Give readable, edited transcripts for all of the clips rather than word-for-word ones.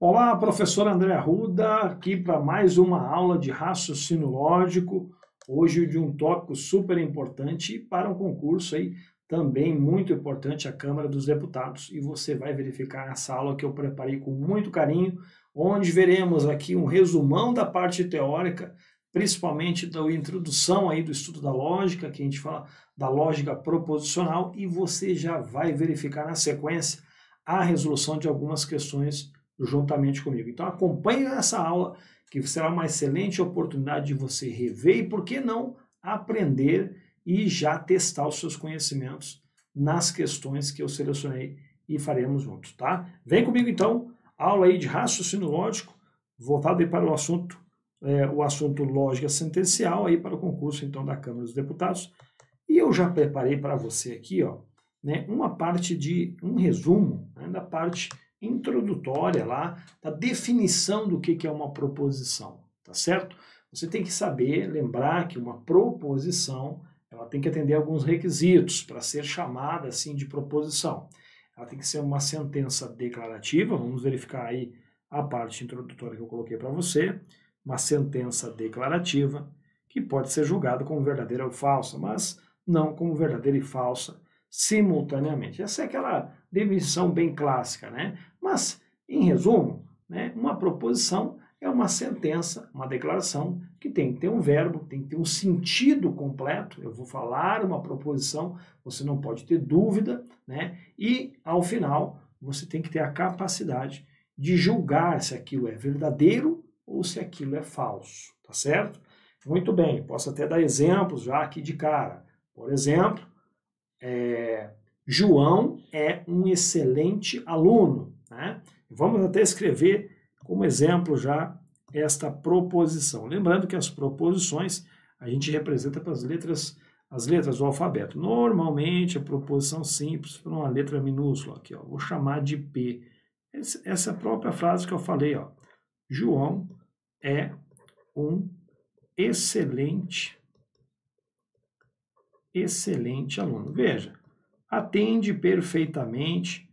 Olá, professor André Arruda, aqui para mais uma aula de raciocínio lógico, hoje de um tópico super importante para um concurso aí também muito importante, a Câmara dos Deputados, e você vai verificar essa aula que eu preparei com muito carinho, onde veremos aqui um resumão da parte teórica, principalmente da introdução aí do estudo da lógica, que a gente fala da lógica proposicional, e você já vai verificar na sequência a resolução de algumas questões juntamente comigo. Então acompanhe essa aula, que será uma excelente oportunidade de você rever e, por que não, aprender e já testar os seus conhecimentos nas questões que eu selecionei e faremos juntos, tá? Vem comigo então, aula aí de raciocínio lógico, voltado aí para o assunto lógica sentencial aí para o concurso então da Câmara dos Deputados. E eu já preparei para você aqui, ó, né, uma parte de um resumo, né, da parte introdutória lá, da definição do que é uma proposição, tá certo? Você tem que saber, lembrar que uma proposição, ela tem que atender alguns requisitos para ser chamada assim de proposição. Ela tem que ser uma sentença declarativa, vamos verificar aí a parte introdutória que eu coloquei para você, uma sentença declarativa, que pode ser julgada como verdadeira ou falsa, mas não como verdadeira e falsa simultaneamente. Essa é aquela definição bem clássica, né? Mas, em resumo, né, uma proposição é uma sentença, uma declaração que tem que ter um verbo, tem que ter um sentido completo. Eu vou falar uma proposição, você não pode ter dúvida, né? E, ao final, você tem que ter a capacidade de julgar se aquilo é verdadeiro ou se aquilo é falso, tá certo? Muito bem, posso até dar exemplos já aqui de cara. Por exemplo, João é um excelente aluno, né? Vamos até escrever como exemplo já esta proposição. Lembrando que as proposições a gente representa pelas as letras do alfabeto. Normalmente a proposição simples por uma letra minúscula aqui, ó, vou chamar de P. Essa é a própria frase que eu falei, ó. João é um excelente aluno. Veja, atende perfeitamente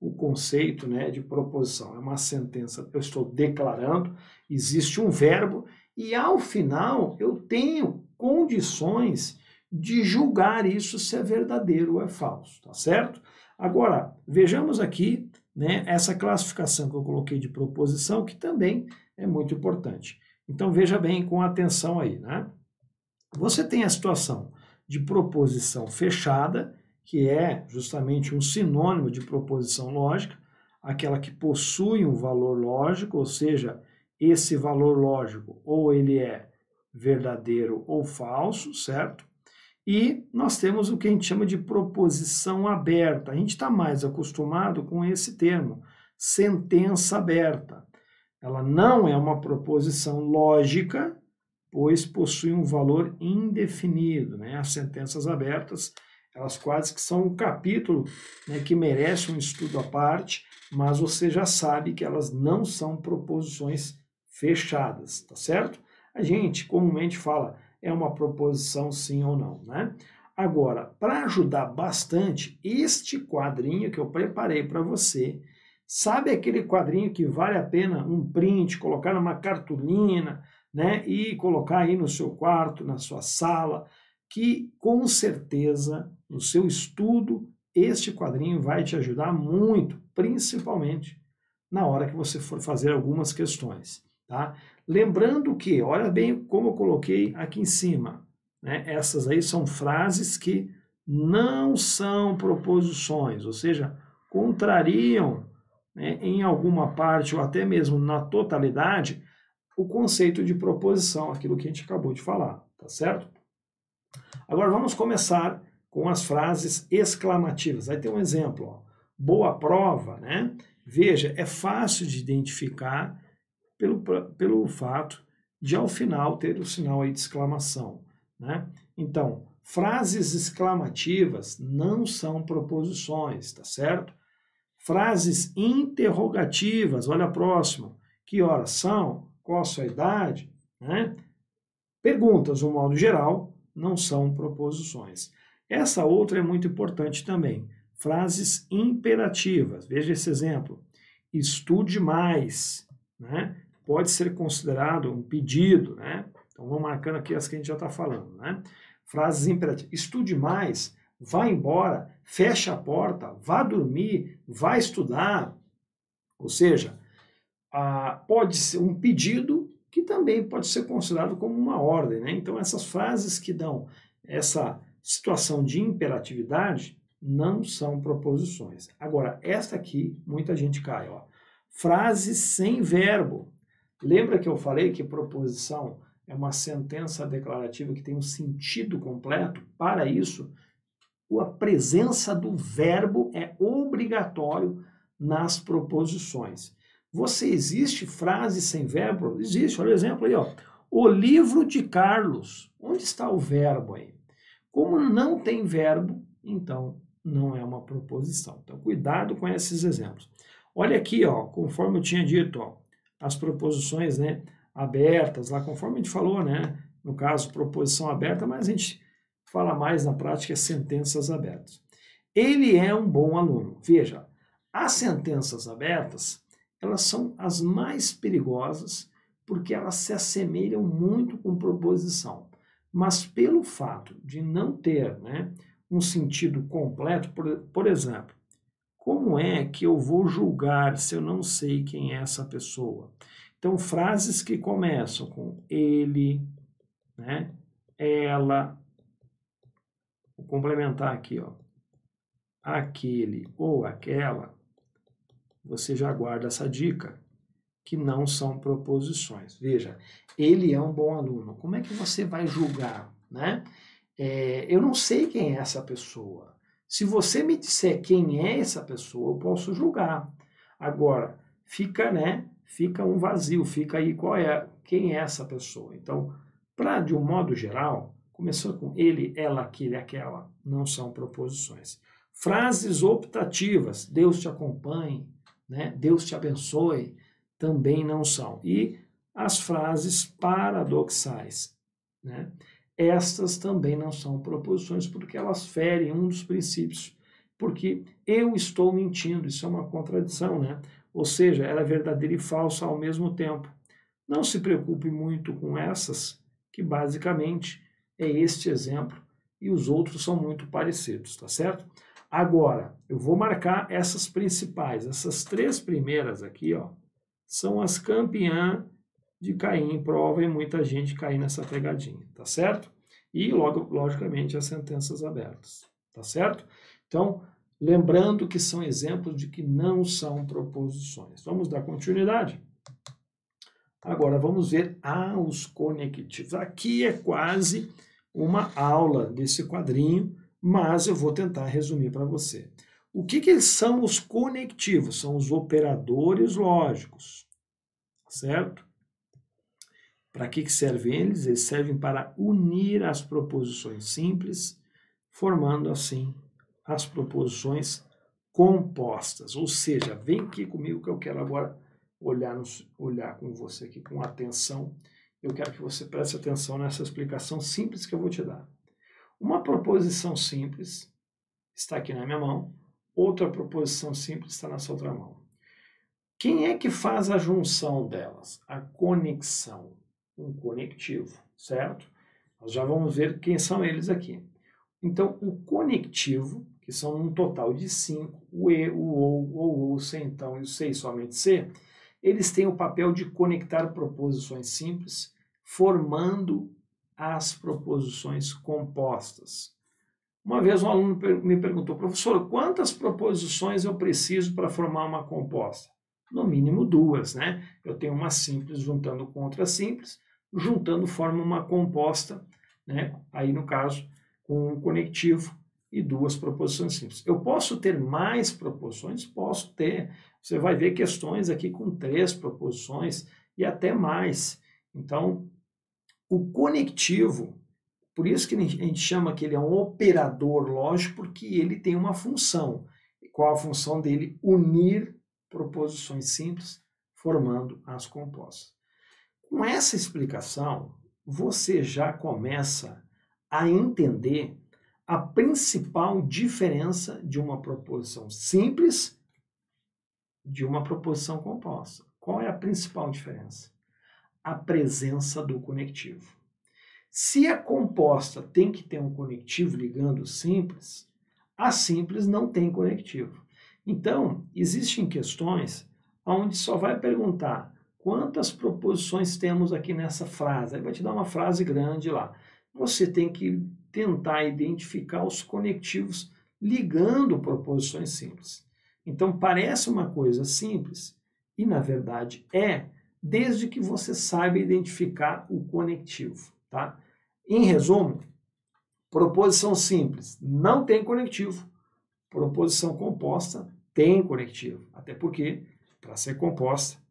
o conceito, né, de proposição. É uma sentença, eu estou declarando, existe um verbo e ao final eu tenho condições de julgar isso se é verdadeiro ou é falso, tá certo? Agora, vejamos aqui, né, essa classificação que eu coloquei de proposição, que também é muito importante. Então veja bem com atenção aí, né? Você tem a situação de proposição fechada, que é justamente um sinônimo de proposição lógica, aquela que possui um valor lógico, ou seja, esse valor lógico ou ele é verdadeiro ou falso, certo? E nós temos o que a gente chama de proposição aberta. A gente está mais acostumado com esse termo, sentença aberta. Ela não é uma proposição lógica, pois possui um valor indefinido, né? As sentenças abertas, elas quase que são um capítulo, né, que merece um estudo à parte, mas você já sabe que elas não são proposições fechadas, tá certo? A gente comumente fala, é uma proposição sim ou não, né? Agora, para ajudar bastante, este quadrinho que eu preparei para você, sabe aquele quadrinho que vale a pena um print, colocar numa cartolina, né, e colocar aí no seu quarto, na sua sala, que com certeza no seu estudo este quadrinho vai te ajudar muito, principalmente na hora que você for fazer algumas questões, tá? Lembrando que, olha bem como eu coloquei aqui em cima, né, essas aí são frases que não são proposições, ou seja, contrariam, né, em alguma parte ou até mesmo na totalidade o conceito de proposição, aquilo que a gente acabou de falar, tá certo? Agora vamos começar com as frases exclamativas. Aí tem um exemplo, ó. Boa prova, né? Veja, é fácil de identificar pelo fato de ao final ter o sinal aí de exclamação, né? Então, frases exclamativas não são proposições, tá certo? Frases interrogativas, olha a próxima. Que horas são? Qual a sua idade? Né? Perguntas, de um modo geral, não são proposições. Essa outra é muito importante também. Frases imperativas. Veja esse exemplo. estude mais, né? Pode ser considerado um pedido, né? Então, vamos marcando aqui as que a gente já está falando, né? Frases imperativas. Estude mais, vá embora, feche a porta, vá dormir, vá estudar. Ou seja, pode ser um pedido que também pode ser considerado como uma ordem, né? Então, essas frases que dão essa situação de imperatividade não são proposições. Agora, esta aqui, muita gente cai, ó. Frases sem verbo. Lembra que eu falei que proposição é uma sentença declarativa que tem um sentido completo? Para isso, a presença do verbo é obrigatório nas proposições. Existe frase sem verbo? Existe, olha o exemplo aí, ó. O livro de Carlos. Onde está o verbo aí? Como não tem verbo, então não é uma proposição. Então, cuidado com esses exemplos. Olha aqui, ó, conforme eu tinha dito, ó, as proposições, né, abertas, lá conforme a gente falou, né, no caso, proposição aberta, mas a gente fala mais na prática sentenças abertas. Ele é um bom aluno. Veja, as sentenças abertas, elas são as mais perigosas porque elas se assemelham muito com proposição. Mas pelo fato de não ter, né, um sentido completo, por exemplo, como é que eu vou julgar se eu não sei quem é essa pessoa? Então, frases que começam com ele, né, ela, vou complementar aqui, ó, aquele ou aquela, você já guarda essa dica, que não são proposições. Veja, ele é um bom aluno. Como é que você vai julgar, né? Eu não sei quem é essa pessoa. Se você me disser quem é essa pessoa, eu posso julgar. Agora, fica um vazio, fica aí quem é essa pessoa. Então, de um modo geral, começando com ele, ela, aquele, aquela, não são proposições. Frases optativas, Deus te acompanhe, né? Deus te abençoe, também não são. E as frases paradoxais, né? Estas também não são proposições porque elas ferem um dos princípios. Porque eu estou mentindo, isso é uma contradição, né? Ou seja, ela é verdadeira e falsa ao mesmo tempo. Não se preocupe muito com essas, que basicamente é este exemplo e os outros são muito parecidos, tá certo? Agora, eu vou marcar essas principais, essas três primeiras aqui, ó, são as campeãs de cair em prova e muita gente cair nessa pegadinha, tá certo? E, logicamente, as sentenças abertas, tá certo? Então, lembrando que são exemplos de que não são proposições. Vamos dar continuidade? Agora, vamos ver os conectivos. Aqui é quase uma aula desse quadrinho, mas eu vou tentar resumir para você. O que são os conectivos? São os operadores lógicos, certo? Para que servem eles? Eles servem para unir as proposições simples, formando assim as proposições compostas. Ou seja, vem aqui comigo que eu quero agora olhar com você aqui com atenção. Eu quero que você preste atenção nessa explicação simples que eu vou te dar. Uma proposição simples está aqui na minha mão, outra proposição simples está nessa outra mão. Quem é que faz a junção delas? A conexão, um conectivo, certo? Nós já vamos ver quem são eles aqui. Então, o conectivo, que são um total de 5, o E, o ou, o C então e o C e somente C, eles têm o papel de conectar proposições simples, formando as proposições compostas. Uma vez um aluno me perguntou, professor, quantas proposições eu preciso para formar uma composta? No mínimo 2, né? Eu tenho uma simples juntando com outra simples, juntando forma uma composta, né? Aí no caso, com um conectivo e 2 proposições simples. Eu posso ter mais proposições? Posso ter. Você vai ver questões aqui com 3 proposições e até mais. Então, o conectivo, por isso que a gente chama que ele é um operador lógico, porque ele tem uma função. Qual a função dele? Unir proposições simples, formando as compostas. Com essa explicação, você já começa a entender a principal diferença de uma proposição simples de uma proposição composta. Qual é a principal diferença? A presença do conectivo. Se a composta tem que ter um conectivo ligando o simples, a simples não tem conectivo. Então, existem questões onde só vai perguntar quantas proposições temos aqui nessa frase. Aí vai te dar uma frase grande lá. Você tem que tentar identificar os conectivos ligando proposições simples. Então, parece uma coisa simples e, na verdade, desde que você saiba identificar o conectivo, tá? Em resumo, proposição simples não tem conectivo, proposição composta tem conectivo, até porque, para ser composta,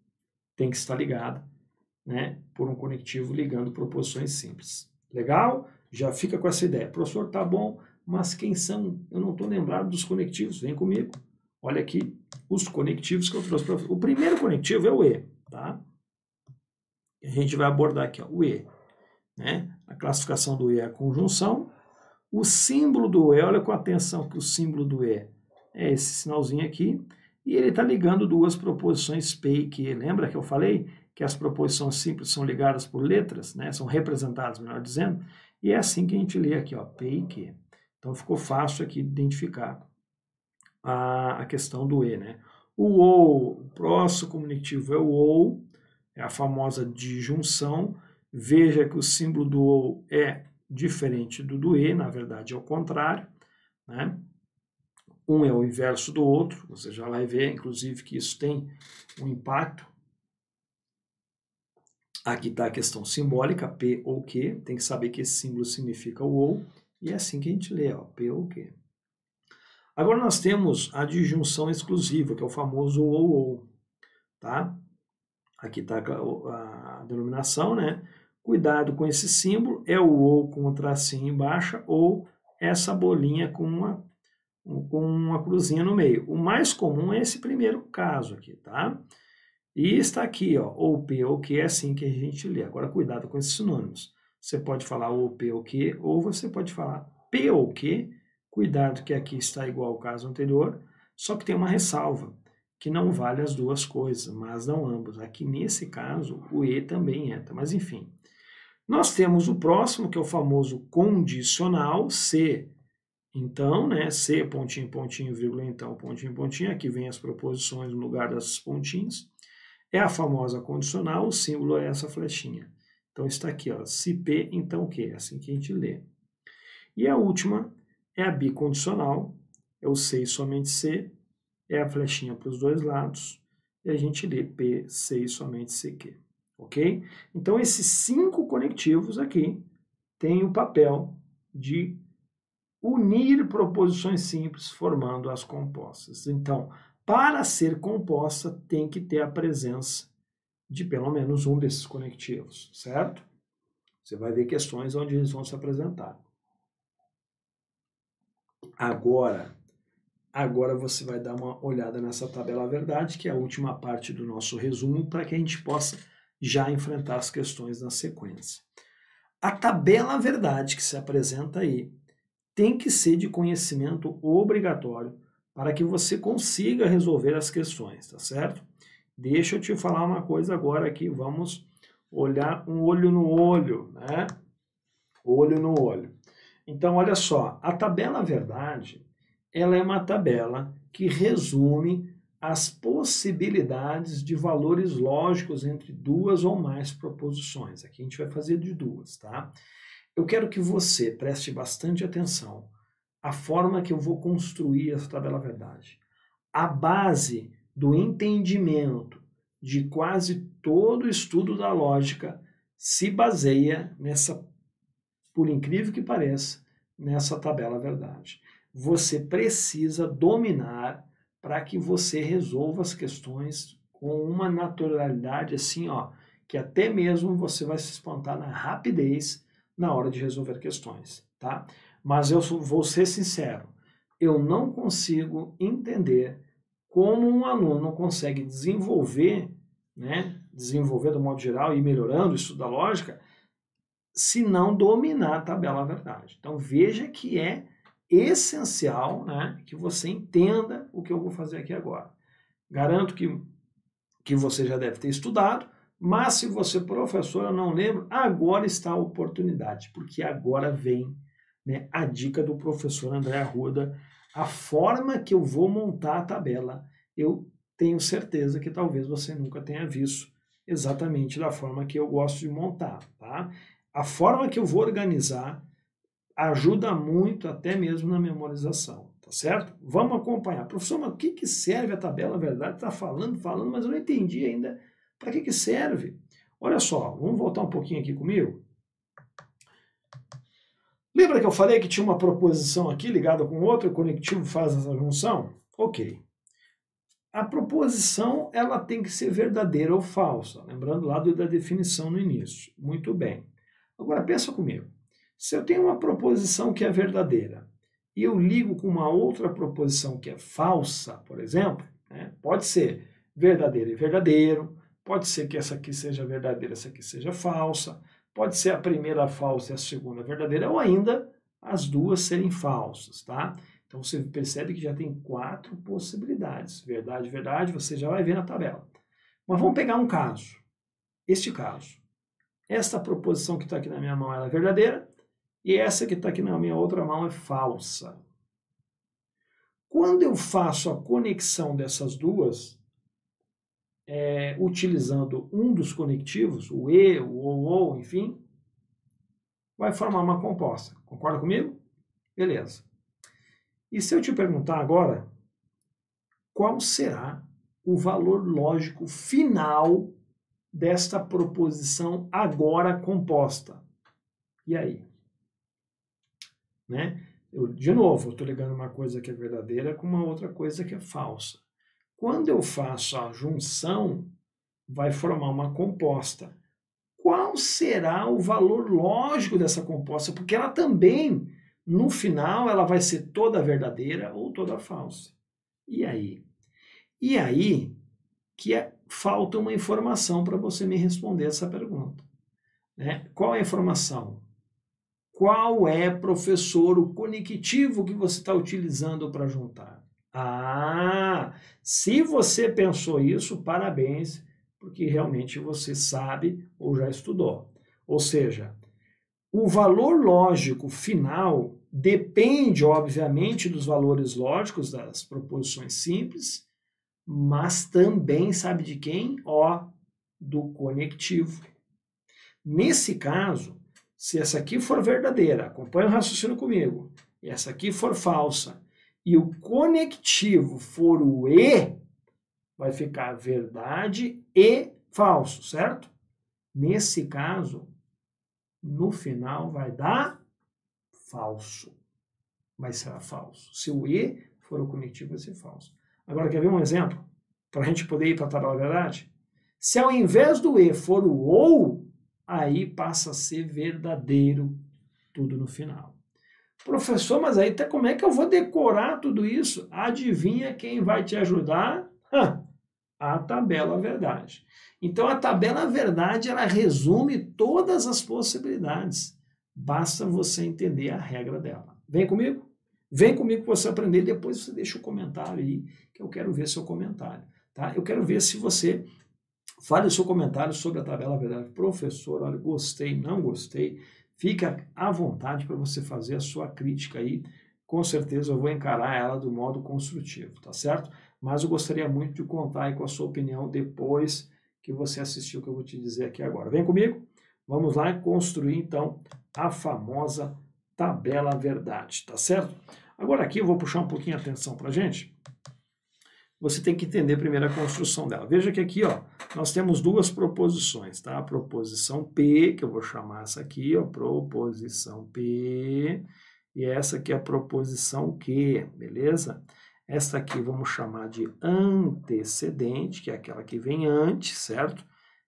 tem que estar ligada, né, por um conectivo ligando proposições simples. Legal? Já fica com essa ideia. Professor, tá bom, mas quem são? Eu não estou lembrado dos conectivos. Vem comigo. Olha aqui os conectivos que eu trouxe para você. O primeiro conectivo é o E, tá? A gente vai abordar aqui, ó, o E, né? A classificação do E é a conjunção. O símbolo do E, olha com atenção que o símbolo do E é esse sinalzinho aqui, e ele está ligando duas proposições P e Q. Lembra que eu falei que as proposições simples são ligadas por letras, né? São representadas, melhor dizendo, e é assim que a gente lê aqui, ó, P e Q. Então ficou fácil aqui identificar a questão do E, né? O próximo conectivo é o OU, é a famosa disjunção. Veja que o símbolo do OU é diferente do E, na verdade é o contrário, né? Um é o inverso do outro, você já vai ver, inclusive, que isso tem um impacto. Aqui está a questão simbólica, P ou Q, tem que saber que esse símbolo significa o OU, e é assim que a gente lê, ó, P ou Q. Agora nós temos a disjunção exclusiva, que é o famoso OU, tá? Aqui está a denominação, né? Cuidado com esse símbolo, é o OU com o tracinho embaixo, ou essa bolinha com uma cruzinha no meio. O mais comum é esse primeiro caso aqui, tá? E está aqui, ó, ou P ou Q, é assim que a gente lê. Agora, cuidado com esses sinônimos. Você pode falar ou P ou Q, ou você pode falar P ou Q. Cuidado que aqui está igual ao caso anterior, só que tem uma ressalva, que não vale as duas coisas, mas não ambos. Aqui, nesse caso, o E também entra, mas enfim. Nós temos o próximo, que é o famoso condicional, C. Então, né, C, pontinho, pontinho, vírgula, então, pontinho, pontinho, aqui vem as proposições no lugar das pontinhos. É a famosa condicional, o símbolo é essa flechinha. Então, está aqui, ó, se P, então Q, é assim que a gente lê. E a última é a bicondicional, é o C e somente C, é a flechinha para os dois lados, e a gente lê P, C e somente CQ, ok? Então, esses 5 conectivos aqui têm o papel de unir proposições simples formando as compostas. Então, para ser composta, tem que ter a presença de pelo menos um desses conectivos, certo? Você vai ver questões onde eles vão se apresentar. Agora você vai dar uma olhada nessa tabela verdade, que é a última parte do nosso resumo, para que a gente possa já enfrentar as questões na sequência. A tabela verdade que se apresenta aí tem que ser de conhecimento obrigatório para que você consiga resolver as questões, tá certo? Deixa eu te falar uma coisa agora aqui, vamos olhar um olho no olho, né? Olho no olho. Então, olha só, a tabela verdade, ela é uma tabela que resume as possibilidades de valores lógicos entre duas ou mais proposições. Aqui a gente vai fazer de duas, tá? Eu quero que você preste bastante atenção à forma que eu vou construir essa tabela verdade. A base do entendimento de quase todo o estudo da lógica se baseia nessa, por incrível que pareça, nessa tabela verdade. Você precisa dominar para que você resolva as questões com uma naturalidade assim, ó, que até mesmo você vai se espantar na rapidez na hora de resolver questões, tá? Mas eu vou ser sincero, eu não consigo entender como um aluno consegue desenvolver, né, desenvolver do modo geral e melhorando o estudo da lógica, se não dominar a tabela verdade. Então veja que é essencial, né, que você entenda o que eu vou fazer aqui agora. Garanto que você já deve ter estudado, mas se você, professor, não lembra, agora está a oportunidade, porque agora vem, né, a dica do professor André Arruda, a forma que eu vou montar a tabela. Eu tenho certeza que talvez você nunca tenha visto exatamente da forma que eu gosto de montar, tá? A forma que eu vou organizar ajuda muito até mesmo na memorização, tá certo? Vamos acompanhar. Professor, mas o que serve a tabela verdade? Está falando, mas eu não entendi ainda para que serve. Olha só, vamos voltar um pouquinho aqui comigo? Lembra que eu falei que tinha uma proposição aqui ligada com outra, o conectivo faz essa junção? Ok. A proposição, ela tem que ser verdadeira ou falsa, lembrando lá da definição no início. Muito bem. Agora, pensa comigo. Se eu tenho uma proposição que é verdadeira e eu ligo com uma outra proposição que é falsa, por exemplo, né, pode ser verdadeiro e verdadeiro, pode ser que essa aqui seja verdadeira, essa aqui seja falsa, pode ser a primeira falsa e a segunda verdadeira, ou ainda as duas serem falsas, tá? Então você percebe que já tem 4 possibilidades. Verdade, verdade, você já vai ver na tabela. Mas vamos pegar um caso. Este caso. Esta proposição que está aqui na minha mão ela é verdadeira e essa que está aqui na minha outra mão é falsa. Quando eu faço a conexão dessas duas, utilizando um dos conectivos, o e, o ou, enfim, vai formar uma composta. Concorda comigo? Beleza. E se eu te perguntar agora, qual será o valor lógico final desta proposição agora composta? E aí? Né? De novo, eu estou ligando uma coisa que é verdadeira com uma outra coisa que é falsa. Quando eu faço a junção, vai formar uma composta. Qual será o valor lógico dessa composta? Porque ela também, no final, ela vai ser toda verdadeira ou toda falsa. E aí? E aí que falta uma informação para você me responder essa pergunta. Né? Qual é a informação? Qual é, professor, o conectivo que você está utilizando para juntar? Ah, se você pensou isso, parabéns, porque realmente você sabe ou já estudou. Ou seja, o valor lógico final depende, obviamente, dos valores lógicos das proposições simples, mas também, sabe de quem? Do conectivo. Nesse caso, se essa aqui for verdadeira, acompanha o raciocínio comigo, e essa aqui for falsa, e o conectivo for o e, vai ficar verdade e falso, certo? Nesse caso, no final vai dar falso. Vai ser falso. Se o e for o conectivo, vai ser falso. Agora, quer ver um exemplo? Para a gente poder ir para a tabela verdade? Se ao invés do e for o ou, aí passa a ser verdadeiro tudo no final. Professor, mas aí como é que eu vou decorar tudo isso? Adivinha quem vai te ajudar? A tabela verdade. Então, a tabela verdade, ela resume todas as possibilidades. Basta você entender a regra dela. Vem comigo? Vem comigo para você aprender, depois você deixa o comentário aí, que eu quero ver seu comentário. Tá? Eu quero ver se você fale o seu comentário sobre a tabela verdade. Professor, olha, gostei, não gostei. Fica à vontade para você fazer a sua crítica aí. Com certeza eu vou encarar ela do modo construtivo, tá certo? Mas eu gostaria muito de contar aí com a sua opinião depois que você assistiu o que eu vou te dizer aqui agora. Vem comigo? Vamos lá construir então a famosa tabela verdade, tá certo? Agora aqui eu vou puxar um pouquinho a atenção para a gente. Você tem que entender primeiro a construção dela. Veja que aqui, ó, nós temos duas proposições, tá? A proposição P, que eu vou chamar essa aqui, ó, proposição P, e essa aqui é a proposição Q, beleza? Esta aqui vamos chamar de antecedente, que é aquela que vem antes, certo?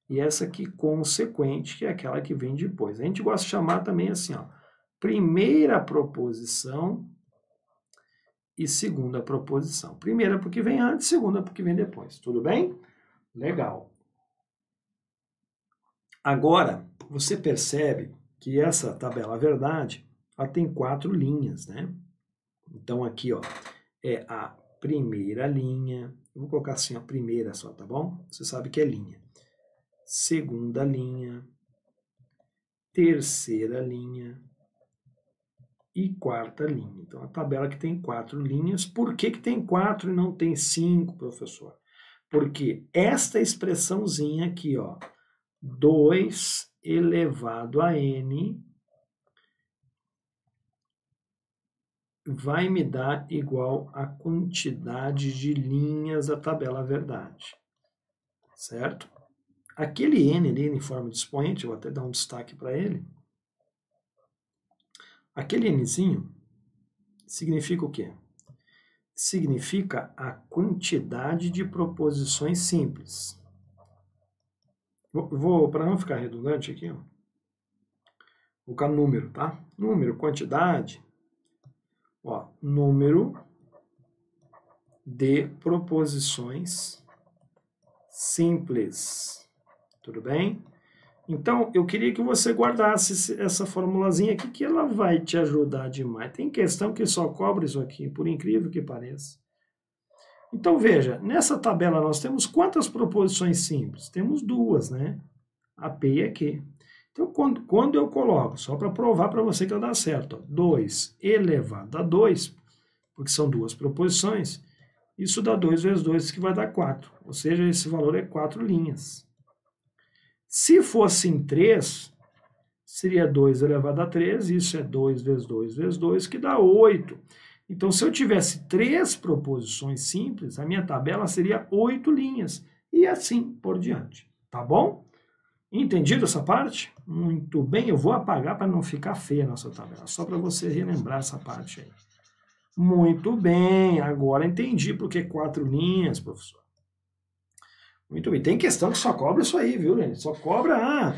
E essa aqui consequente, que é aquela que vem depois. A gente gosta de chamar também assim, ó, primeira proposição e segunda proposição. Primeira porque vem antes, segunda porque vem depois. Tudo bem? Legal. Agora, você percebe que essa tabela verdade, ela tem 4 linhas, né? Então aqui, ó, é a primeira linha, eu vou colocar assim a primeira só, tá bom? Você sabe que é linha. Segunda linha, terceira linha e quarta linha. Então, a tabela que tem 4 linhas. Por que que tem 4 e não tem 5, professor? Porque esta expressãozinha aqui, ó, 2 elevado a n vai me dar igual a quantidade de linhas da tabela verdade, certo? Aquele n ali em forma de expoente, eu vou até dar um destaque para ele. Aquele nzinho significa o quê? Significa a quantidade de proposições simples. Para não ficar redundante aqui, ó, vou colocar número, tá? Número, quantidade, ó, número de proposições simples. Tudo bem? Então, eu queria que você guardasse essa formulazinha aqui, que ela vai te ajudar demais. Tem questão que só cobra isso aqui, por incrível que pareça. Então, veja, nessa tabela nós temos quantas proposições simples? Temos 2, né? A P e a Q. Então, quando eu coloco, só para provar para você que eu dá certo, ó, 2 elevado a 2, porque são 2 proposições, isso dá 2 vezes 2, que vai dar 4. Ou seja, esse valor é 4 linhas. Se fossem 3, seria 2 elevado a 3, isso é 2 vezes 2 vezes 2, que dá 8. Então, se eu tivesse 3 proposições simples, a minha tabela seria 8 linhas, e assim por diante. Tá bom? Entendido essa parte? Muito bem, eu vou apagar para não ficar feia a nossa tabela, só para você relembrar essa parte aí. Muito bem, agora entendi por que 4 linhas, professor. Muito bem, tem questão que só cobra isso aí, viu, gente? Só cobra,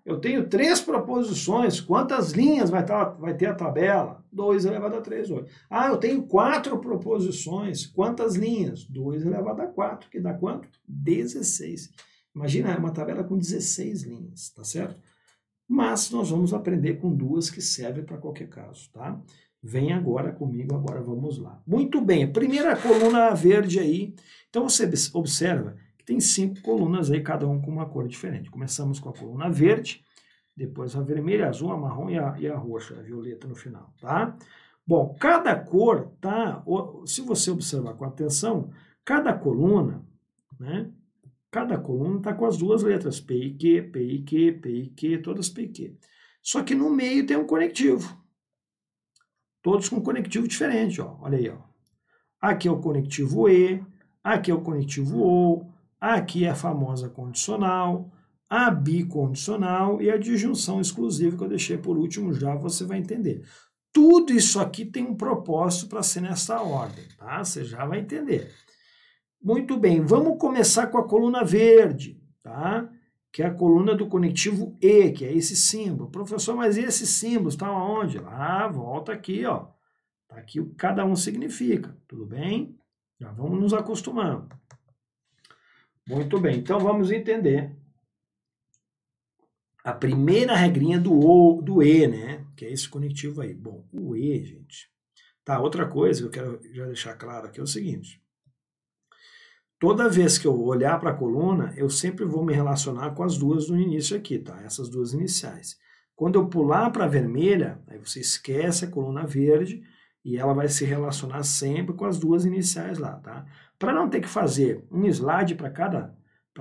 eu tenho 3 proposições, quantas linhas vai ter a tabela? 2 elevado a 3, 8. Eu tenho 4 proposições, quantas linhas? 2 elevado a 4, que dá quanto? 16. Imagina, é uma tabela com 16 linhas, tá certo? Mas nós vamos aprender com 2 que servem para qualquer caso, tá? Vem agora comigo, agora vamos lá. Muito bem, primeira coluna verde aí. Então você observa que tem 5 colunas aí, cada um com uma cor diferente. Começamos com a coluna verde, depois a vermelha, a azul, a marrom e a roxa, a violeta no final, tá? Bom, cada cor, tá? Se você observar com atenção, cada coluna, né? Cada coluna está com as 2 letras, P e Q, P e Q, P e Q, todas P e Q. Só que no meio tem um conectivo. Todos com conectivo diferente, ó. Olha aí, ó. Aqui é o conectivo E, aqui é o conectivo OU, aqui é a famosa condicional, a bicondicional e a disjunção exclusiva que eu deixei por último, já você vai entender. Tudo isso aqui tem um propósito para ser nessa ordem, tá? Você já vai entender. Muito bem, vamos começar com a coluna verde, tá? Que é a coluna do conectivo E, que é esse símbolo. Professor, mas esse símbolo está onde? Volta aqui, ó. Tá aqui o que cada um significa, tudo bem? Já vamos nos acostumando. Muito bem, então vamos entender a primeira regrinha do E, né? Que é esse conectivo aí. Bom, o E, gente. Tá, outra coisa que eu quero já deixar claro aqui é o seguinte. Toda vez que eu olhar para a coluna, eu sempre vou me relacionar com as 2 no início aqui, tá? Essas 2 iniciais. Quando eu pular para a vermelha, aí você esquece a coluna verde e ela vai se relacionar sempre com as 2 iniciais lá, tá? Para não ter que fazer um slide para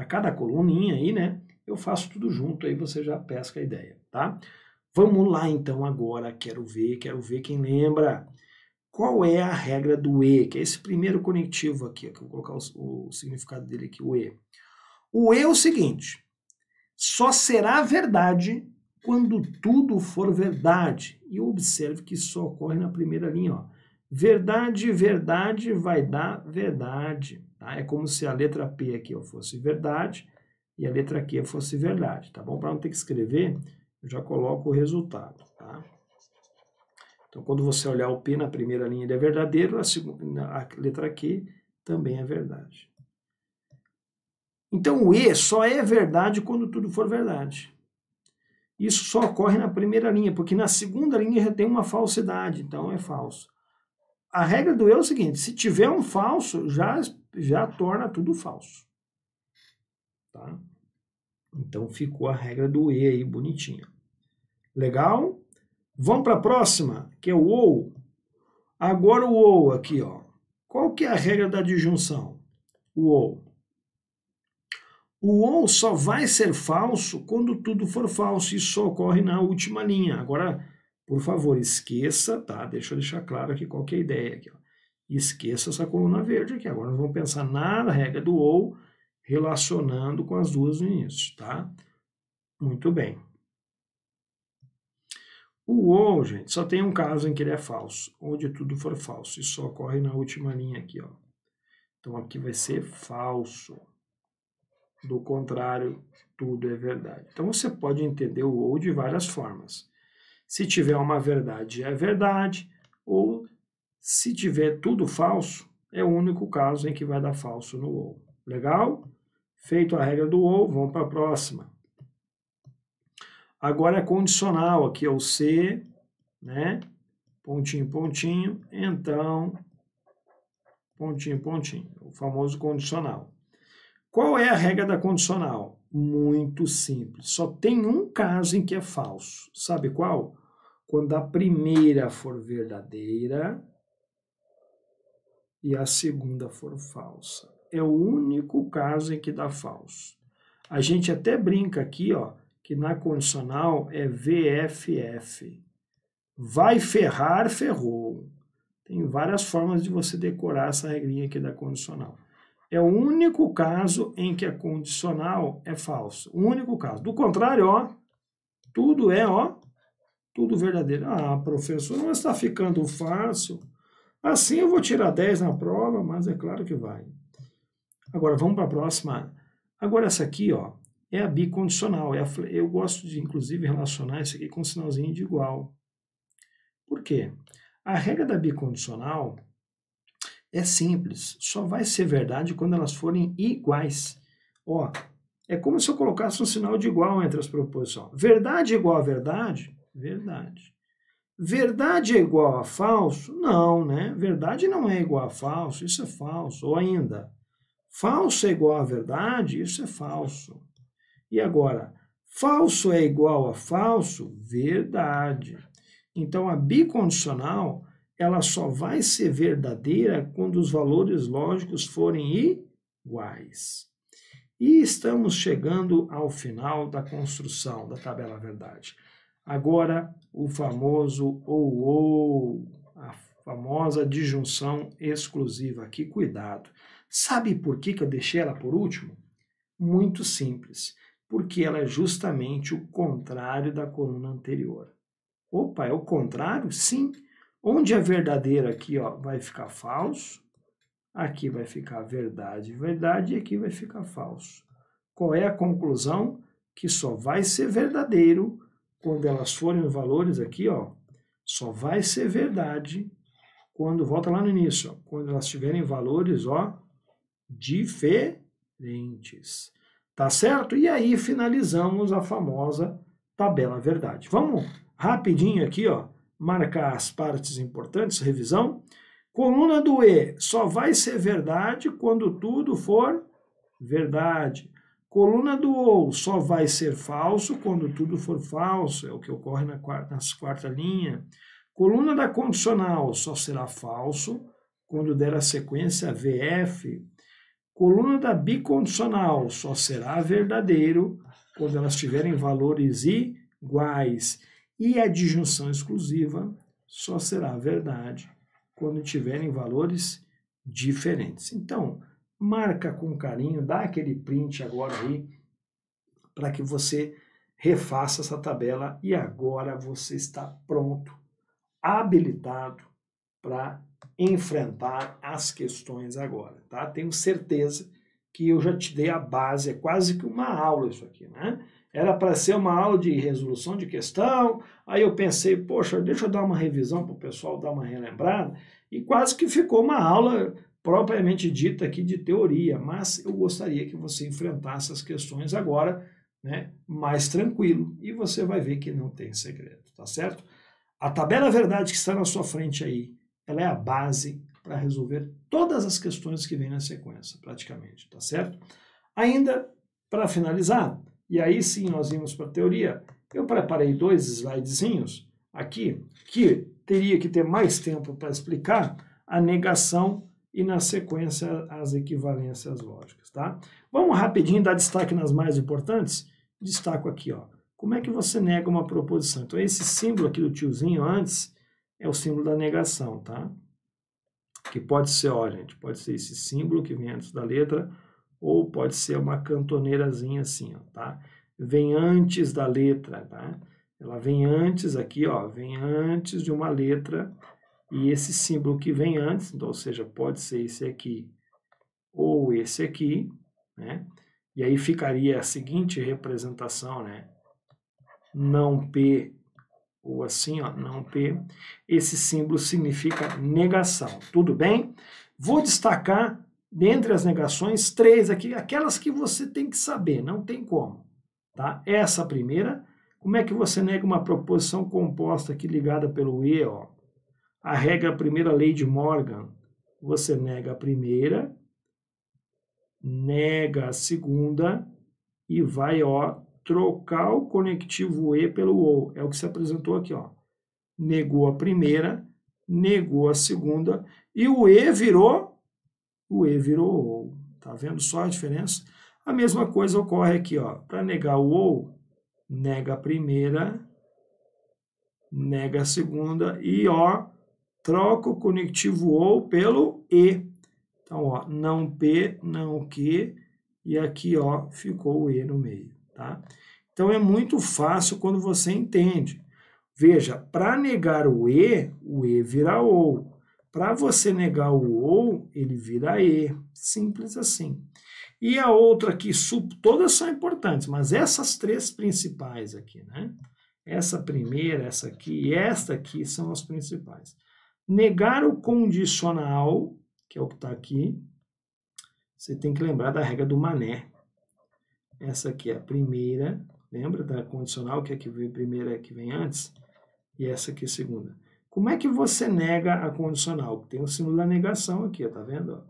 cada coluninha aí, né? Eu faço tudo junto, aí você já pesca a ideia, tá? Vamos lá então agora, quero ver quem lembra. Qual é a regra do E, que é esse primeiro conectivo aqui, que eu vou colocar o significado dele aqui, o E. O E é o seguinte, só será verdade quando tudo for verdade. E observe que isso ocorre na primeira linha, ó. Verdade, verdade vai dar verdade. Tá? É como se a letra P aqui ó, fosse verdade e a letra Q fosse verdade, tá bom? Para não ter que escrever, eu já coloco o resultado, tá? Então, quando você olhar o P na primeira linha, ele é verdadeiro, a letra Q também é verdade. Então, o E só é verdade quando tudo for verdade. Isso só ocorre na primeira linha, porque na segunda linha já tem uma falsidade, então é falso. a regra do E é o seguinte, se tiver um falso, já torna tudo falso. Tá? Então ficou a regra do E aí bonitinha. Legal? Vamos para a próxima, que é o OU. Agora o OU aqui, ó. Qual que é a regra da disjunção? O OU. O OU só vai ser falso quando tudo for falso. Isso só ocorre na última linha. Agora, por favor, esqueça, tá? Deixa eu deixar claro aqui qual que é a ideia aqui, ó. Esqueça essa coluna verde aqui. Agora nós vamos pensar na regra do OU relacionando com as duas no início, tá? Muito bem. O OU, gente, só tem um caso em que ele é falso, onde tudo for falso. Isso só ocorre na última linha aqui, ó. Então aqui vai ser falso. Do contrário, tudo é verdade. Então você pode entender o OU de várias formas. Se tiver uma verdade, é verdade, ou se tiver tudo falso, é o único caso em que vai dar falso no OU. Legal? Feito a regra do OU, vamos para a próxima. Agora é condicional, aqui é o se, né? Pontinho, pontinho, então, pontinho, pontinho, o famoso condicional. Qual é a regra da condicional? Muito simples. Só tem um caso em que é falso. Sabe qual? Quando a primeira for verdadeira e a segunda for falsa. É o único caso em que dá falso. A gente até brinca aqui, ó, que na condicional é VFF. Vai ferrar, ferrou. Tem várias formas de você decorar essa regrinha aqui da condicional. É o único caso em que a condicional é falsa. O único caso. Do contrário, ó, tudo é, ó, tudo verdadeiro. Ah, professor, não está ficando fácil. Assim eu vou tirar 10 na prova, mas é claro que vai. Agora, vamos para a próxima. Agora, essa aqui, ó, é a bicondicional. Eu gosto de, inclusive, relacionar isso aqui com um sinalzinho de igual. Por quê? A regra da bicondicional é simples, só vai ser verdade quando elas forem iguais. Ó, é como se eu colocasse um sinal de igual entre as proposições. Verdade é igual a verdade? Verdade. Verdade é igual a falso? Não, né? Verdade não é igual a falso, isso é falso. Ou ainda, falso é igual a verdade? Isso é falso. E agora, falso é igual a falso? Verdade. Então, a bicondicional ela só vai ser verdadeira quando os valores lógicos forem iguais. E estamos chegando ao final da construção da tabela verdade. Agora, o famoso ou, a famosa disjunção exclusiva. Aqui, cuidado. Sabe por que eu deixei ela por último? Muito simples. Porque ela é justamente o contrário da coluna anterior. Opa, é o contrário? Sim. Onde é verdadeiro aqui, ó, vai ficar falso, aqui vai ficar verdade, verdade, e aqui vai ficar falso. Qual é a conclusão? Que só vai ser verdadeiro quando elas forem valores aqui, ó, só vai ser verdade quando, volta lá no início, ó, quando elas tiverem valores, ó, diferentes. Tá certo? E aí finalizamos a famosa tabela verdade. Vamos rapidinho aqui, ó, marcar as partes importantes, revisão. Coluna do E só vai ser verdade quando tudo for verdade. Coluna do OU só vai ser falso quando tudo for falso, é o que ocorre na quarta linha. Coluna da condicional só será falso quando der a sequência VF. Coluna da bicondicional só será verdadeiro quando elas tiverem valores iguais. E a disjunção exclusiva só será verdade quando tiverem valores diferentes. Então, marca com carinho, dá aquele print agora aí, para que você refaça essa tabela e agora você está pronto, habilitado para enfrentar as questões agora, tá? Tenho certeza que eu já te dei a base, é quase que uma aula isso aqui, né? Era para ser uma aula de resolução de questão, aí eu pensei, poxa, deixa eu dar uma revisão para o pessoal dar uma relembrada, e quase que ficou uma aula propriamente dita aqui de teoria, mas eu gostaria que você enfrentasse as questões agora, né, mais tranquilo, e você vai ver que não tem segredo, tá certo? A tabela verdade que está na sua frente aí, ela é a base para resolver todas as questões que vêm na sequência, praticamente, tá certo? Ainda, para finalizar, e aí sim nós vimos para a teoria, eu preparei 2 slidezinhos aqui, que teria que ter mais tempo para explicar a negação e, na sequência, as equivalências lógicas, tá? Vamos rapidinho dar destaque nas mais importantes? Destaco aqui, ó. Como é que você nega uma proposição? Então, esse símbolo aqui do tiozinho antes é o símbolo da negação, tá? Que pode ser, ó, gente, pode ser esse símbolo que vem antes da letra, ou pode ser uma cantoneirazinha assim, ó, tá? Vem antes da letra, tá? Ela vem antes aqui, ó, vem antes de uma letra, e esse símbolo que vem antes, então, ou seja, pode ser esse aqui ou esse aqui, né? E aí ficaria a seguinte representação, né? Não P, ou assim, ó, não P. Esse símbolo significa negação, tudo bem? Vou destacar, dentre as negações, 3 aqui, aquelas que você tem que saber, não tem como, tá? Essa primeira, como é que você nega uma proposição composta aqui ligada pelo E, ó? A regra, a primeira lei de Morgan, você nega a primeira, nega a segunda e vai, ó, trocar o conectivo E pelo OU. É o que se apresentou aqui, ó. Negou a primeira, negou a segunda e o E virou OU. Tá vendo só a diferença? A mesma coisa ocorre aqui, ó. Para negar o OU, nega a primeira, nega a segunda e, ó, troca o conectivo OU pelo E. Então, ó, não P, não Q, e aqui, ó, ficou o E no meio, tá? Então, é muito fácil quando você entende. Veja, para negar o E vira OU. Para você negar o OU, ele vira E. Simples assim. E a outra aqui, todas são importantes, mas essas 3 principais aqui, né? Essa primeira, essa aqui e esta aqui são as principais. Negar o condicional, que é o que está aqui, você tem que lembrar da regra do mané. Essa aqui é a primeira, lembra da condicional, que é a que vem primeira, é a que vem antes? E essa aqui é a segunda. Como é que você nega a condicional? Tem o símbolo da negação aqui, tá vendo?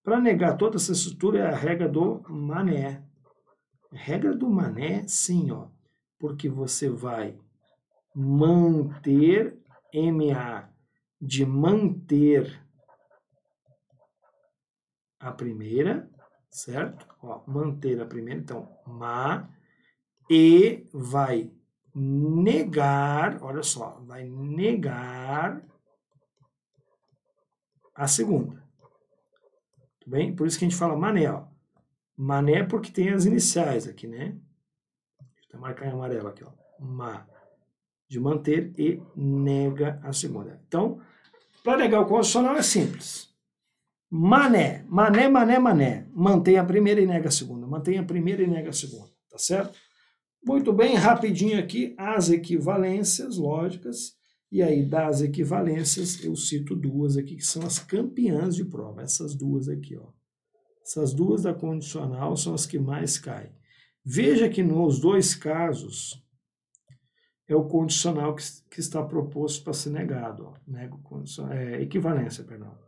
Para negar toda essa estrutura é a regra do mané. A regra do mané, sim, ó, porque você vai manter MA de manter a primeira, certo? Ó, manter a primeira, então, e vai negar, olha só, vai negar a segunda. Tudo bem? Por isso que a gente fala mané, ó. Mané porque tem as iniciais aqui, né? Deixa eu marcar em amarelo aqui, ó. De manter e nega a segunda. Então, para negar o condicional é simples. Mané. Mantém a primeira e nega a segunda. Mantém a primeira e nega a segunda. Tá certo? Muito bem, rapidinho aqui, as equivalências lógicas. E aí, das equivalências, eu cito 2 aqui, que são as campeãs de prova. Essas 2 aqui, ó. Essas 2 da condicional são as que mais caem. Veja que nos 2 casos, é o condicional que está proposto para ser negado. Ó. Nego equivalência, perdão.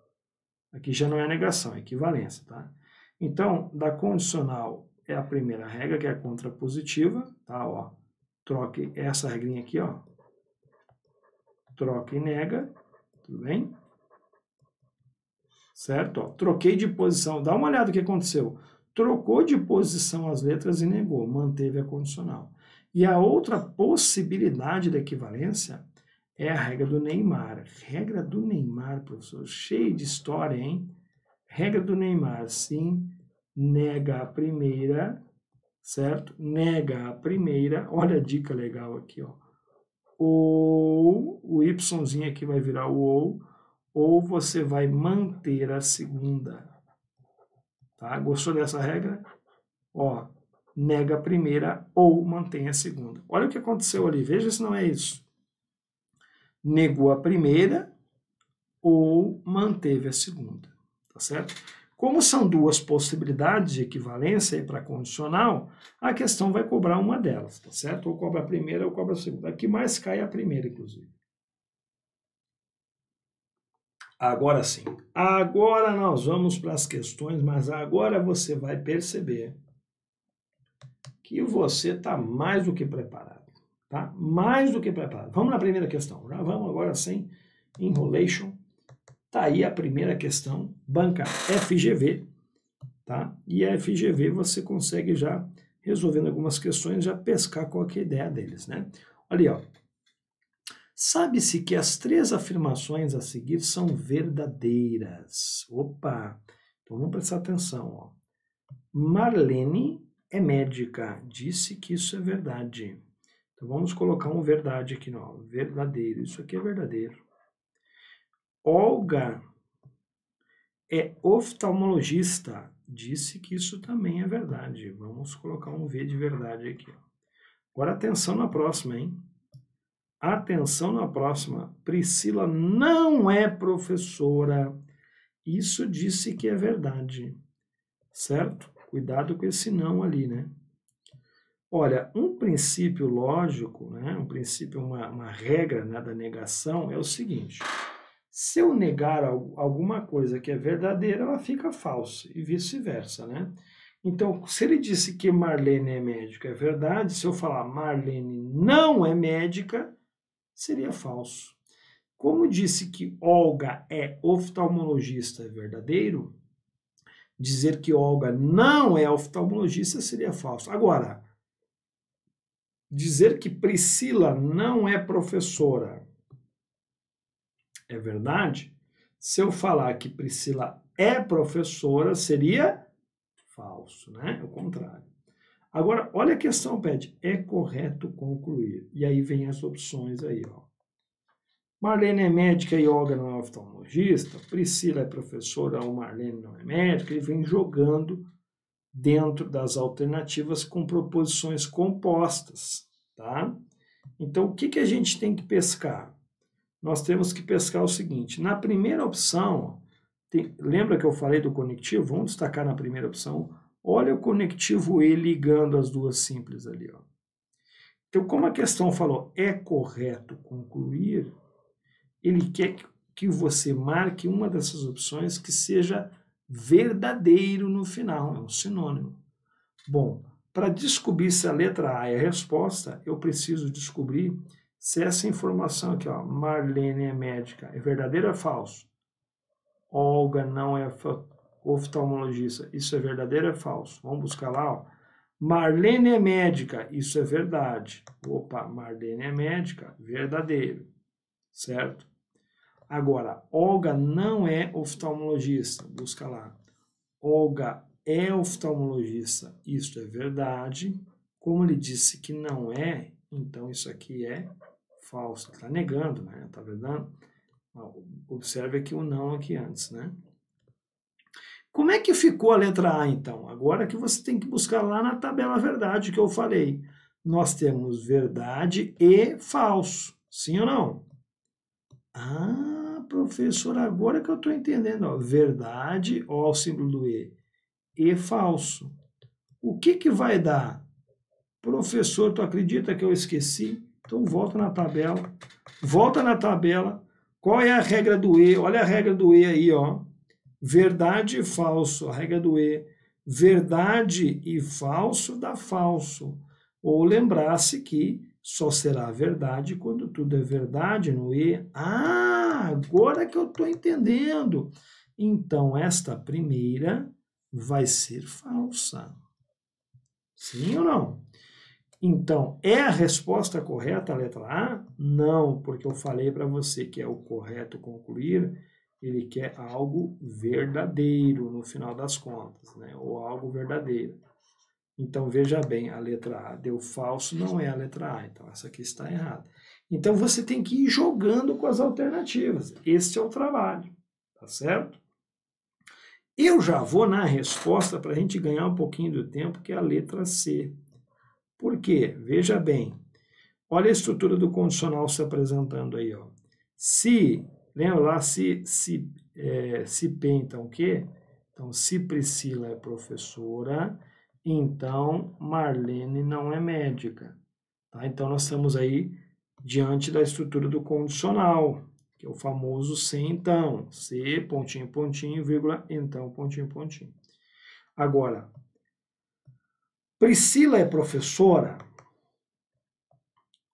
Aqui já não é negação, é equivalência, tá? Então, da condicional é a primeira regra, que é a contrapositiva, tá? Ó, troque essa regrinha aqui, ó. Troca e nega, tudo bem? Certo? Ó, troquei de posição. Dá uma olhada no que aconteceu. Trocou de posição as letras e negou, manteve a condicional. E a outra possibilidade da equivalência é a regra do Neymar. Regra do Neymar, professor, cheio de história, hein? Regra do Neymar, sim, nega a primeira, certo? Nega a primeira, olha a dica legal aqui, ó. Ou, o Yzinho aqui vai virar o ou você vai manter a segunda. Tá? Gostou dessa regra? Ó, nega a primeira ou mantém a segunda. Olha o que aconteceu ali, veja se não é isso. Negou a primeira ou manteve a segunda, tá certo? Como são 2 possibilidades de equivalência para condicional, a questão vai cobrar uma delas, tá certo? Ou cobra a primeira ou cobra a segunda. A que mais cai é a primeira, inclusive. Agora sim. Agora nós vamos para as questões, mas agora você vai perceber que você está mais do que preparado, tá? Mais do que preparado. Vamos na primeira questão. Já vamos agora sem enrolation. Tá aí a primeira questão, banca FGV, tá? E a FGV você consegue já, resolvendo algumas questões, já pescar qual que é a ideia deles, né? Olha aí, ó. Sabe-se que as 3 afirmações a seguir são verdadeiras. Opa! Então vamos prestar atenção, ó. Marlene é médica, disse que isso é verdade. Então vamos colocar um verdade aqui, ó. Verdadeiro, isso aqui é verdadeiro. Olga é oftalmologista, disse que isso também é verdade. Vamos colocar um V de verdade aqui, ó. Agora atenção na próxima, hein? Atenção na próxima. Priscila não é professora. Isso disse que é verdade. Certo? Cuidado com esse não ali, né? Olha, um princípio lógico, né? Um princípio, uma regra, né, da negação é o seguinte. Se eu negar alguma coisa que é verdadeira, ela fica falsa e vice-versa, né? Então, se ele disse que Marlene é médica, é verdade. Se eu falar Marlene não é médica, seria falso. Como disse que Olga é oftalmologista, é verdadeiro, dizer que Olga não é oftalmologista seria falso. Agora, dizer que Priscila não é professora é verdade? Se eu falar que Priscila é professora, seria falso, né? É o contrário. Agora, olha a questão, pede, é correto concluir. E aí vem as opções aí, ó. Marlene é médica e Olga não é oftalmologista, Priscila é professora ou Marlene não é médica, ele vem jogando dentro das alternativas com proposições compostas, tá? Então, o que a gente tem que pescar? Nós temos que pescar o seguinte, na primeira opção, lembra que eu falei do conectivo? Vamos destacar na primeira opção, olha o conectivo E ligando as duas simples ali, ó. Então, como a questão falou, é correto concluir, ele quer que você marque uma dessas opções que seja verdadeiro no final, é um sinônimo. Bom, para descobrir se a letra A é a resposta, eu preciso descobrir se essa informação aqui, ó, Marlene é médica, é verdadeiro ou é falso? Olga não é oftalmologista, isso é verdadeiro ou é falso? Vamos buscar lá, ó. Marlene é médica, isso é verdade. Opa, Marlene é médica, verdadeiro, certo? Agora, Olga não é oftalmologista, busca lá. Olga é oftalmologista, isso é verdade. Como ele disse que não é, então isso aqui é falso. Está negando, né? Tá vendo? Observe aqui o não aqui antes, né? Como é que ficou a letra A, então? Agora que você tem que buscar lá na tabela verdade que eu falei. Nós temos verdade e falso. Sim ou não? Ah, professor, agora que eu estou entendendo. Ó, verdade, ó, o símbolo do e falso. O que vai dar? Professor, tu acredita que eu esqueci? Então volta na tabela. Volta na tabela. Qual é a regra do E? Olha a regra do E aí, ó. Verdade e falso, a regra do E. Verdade e falso dá falso. Ou lembrar-se que só será verdade quando tudo é verdade no E. Ah, agora que eu estou entendendo. Então, esta primeira vai ser falsa. Sim ou não? Então, é a resposta correta a letra A? Não, porque eu falei para você que é o correto concluir, ele quer algo verdadeiro no final das contas, né? Ou algo verdadeiro. Então, veja bem, a letra A deu falso, não é a letra A, então essa aqui está errada. Então, você tem que ir jogando com as alternativas. Este é o trabalho, tá certo? Eu já vou na resposta para a gente ganhar um pouquinho do tempo, que é a letra C. Por quê? Veja bem, olha a estrutura do condicional se apresentando aí, ó. Se, lembra lá, se P, então o quê? Então, se Priscila é professora, então Marlene não é médica. Tá? Então, nós estamos aí diante da estrutura do condicional, que é o famoso se então, se, pontinho, pontinho, vírgula, então, pontinho, pontinho. Agora, Priscila é professora?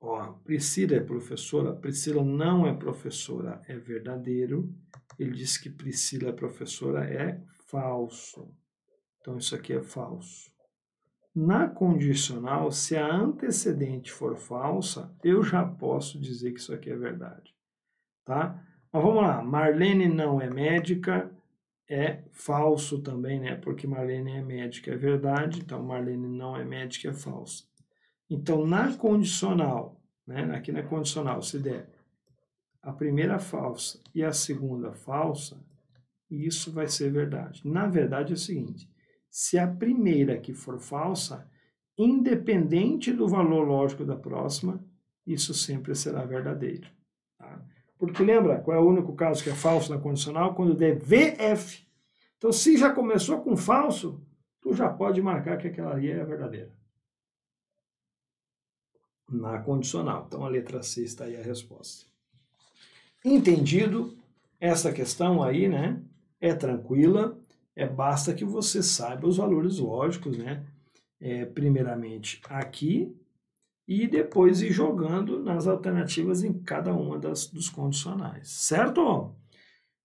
Ó, Priscila é professora? Priscila não é professora, é verdadeiro. Ele disse que Priscila é professora, é falso. Então, isso aqui é falso. Na condicional, se a antecedente for falsa, eu já posso dizer que isso aqui é verdade. Tá? Mas vamos lá, Marlene não é médica, é falso também, né? Porque Marlene é médica, é verdade, então Marlene não é médica, é falso. Então, na condicional, né? Aqui na condicional, se der a primeira falsa e a segunda falsa, isso vai ser verdade. Na verdade é o seguinte, se a primeira que for falsa, independente do valor lógico da próxima, isso sempre será verdadeiro. Tá? Porque lembra, qual é o único caso que é falso na condicional? Quando der VF. Então, se já começou com falso, tu já pode marcar que aquela ali é verdadeira. Na condicional. Então, a letra C está aí a resposta. Entendido? Essa questão aí, né? É tranquila. Basta que você saiba os valores lógicos, né? Primeiramente aqui e depois ir jogando nas alternativas em cada uma dos condicionais. Certo?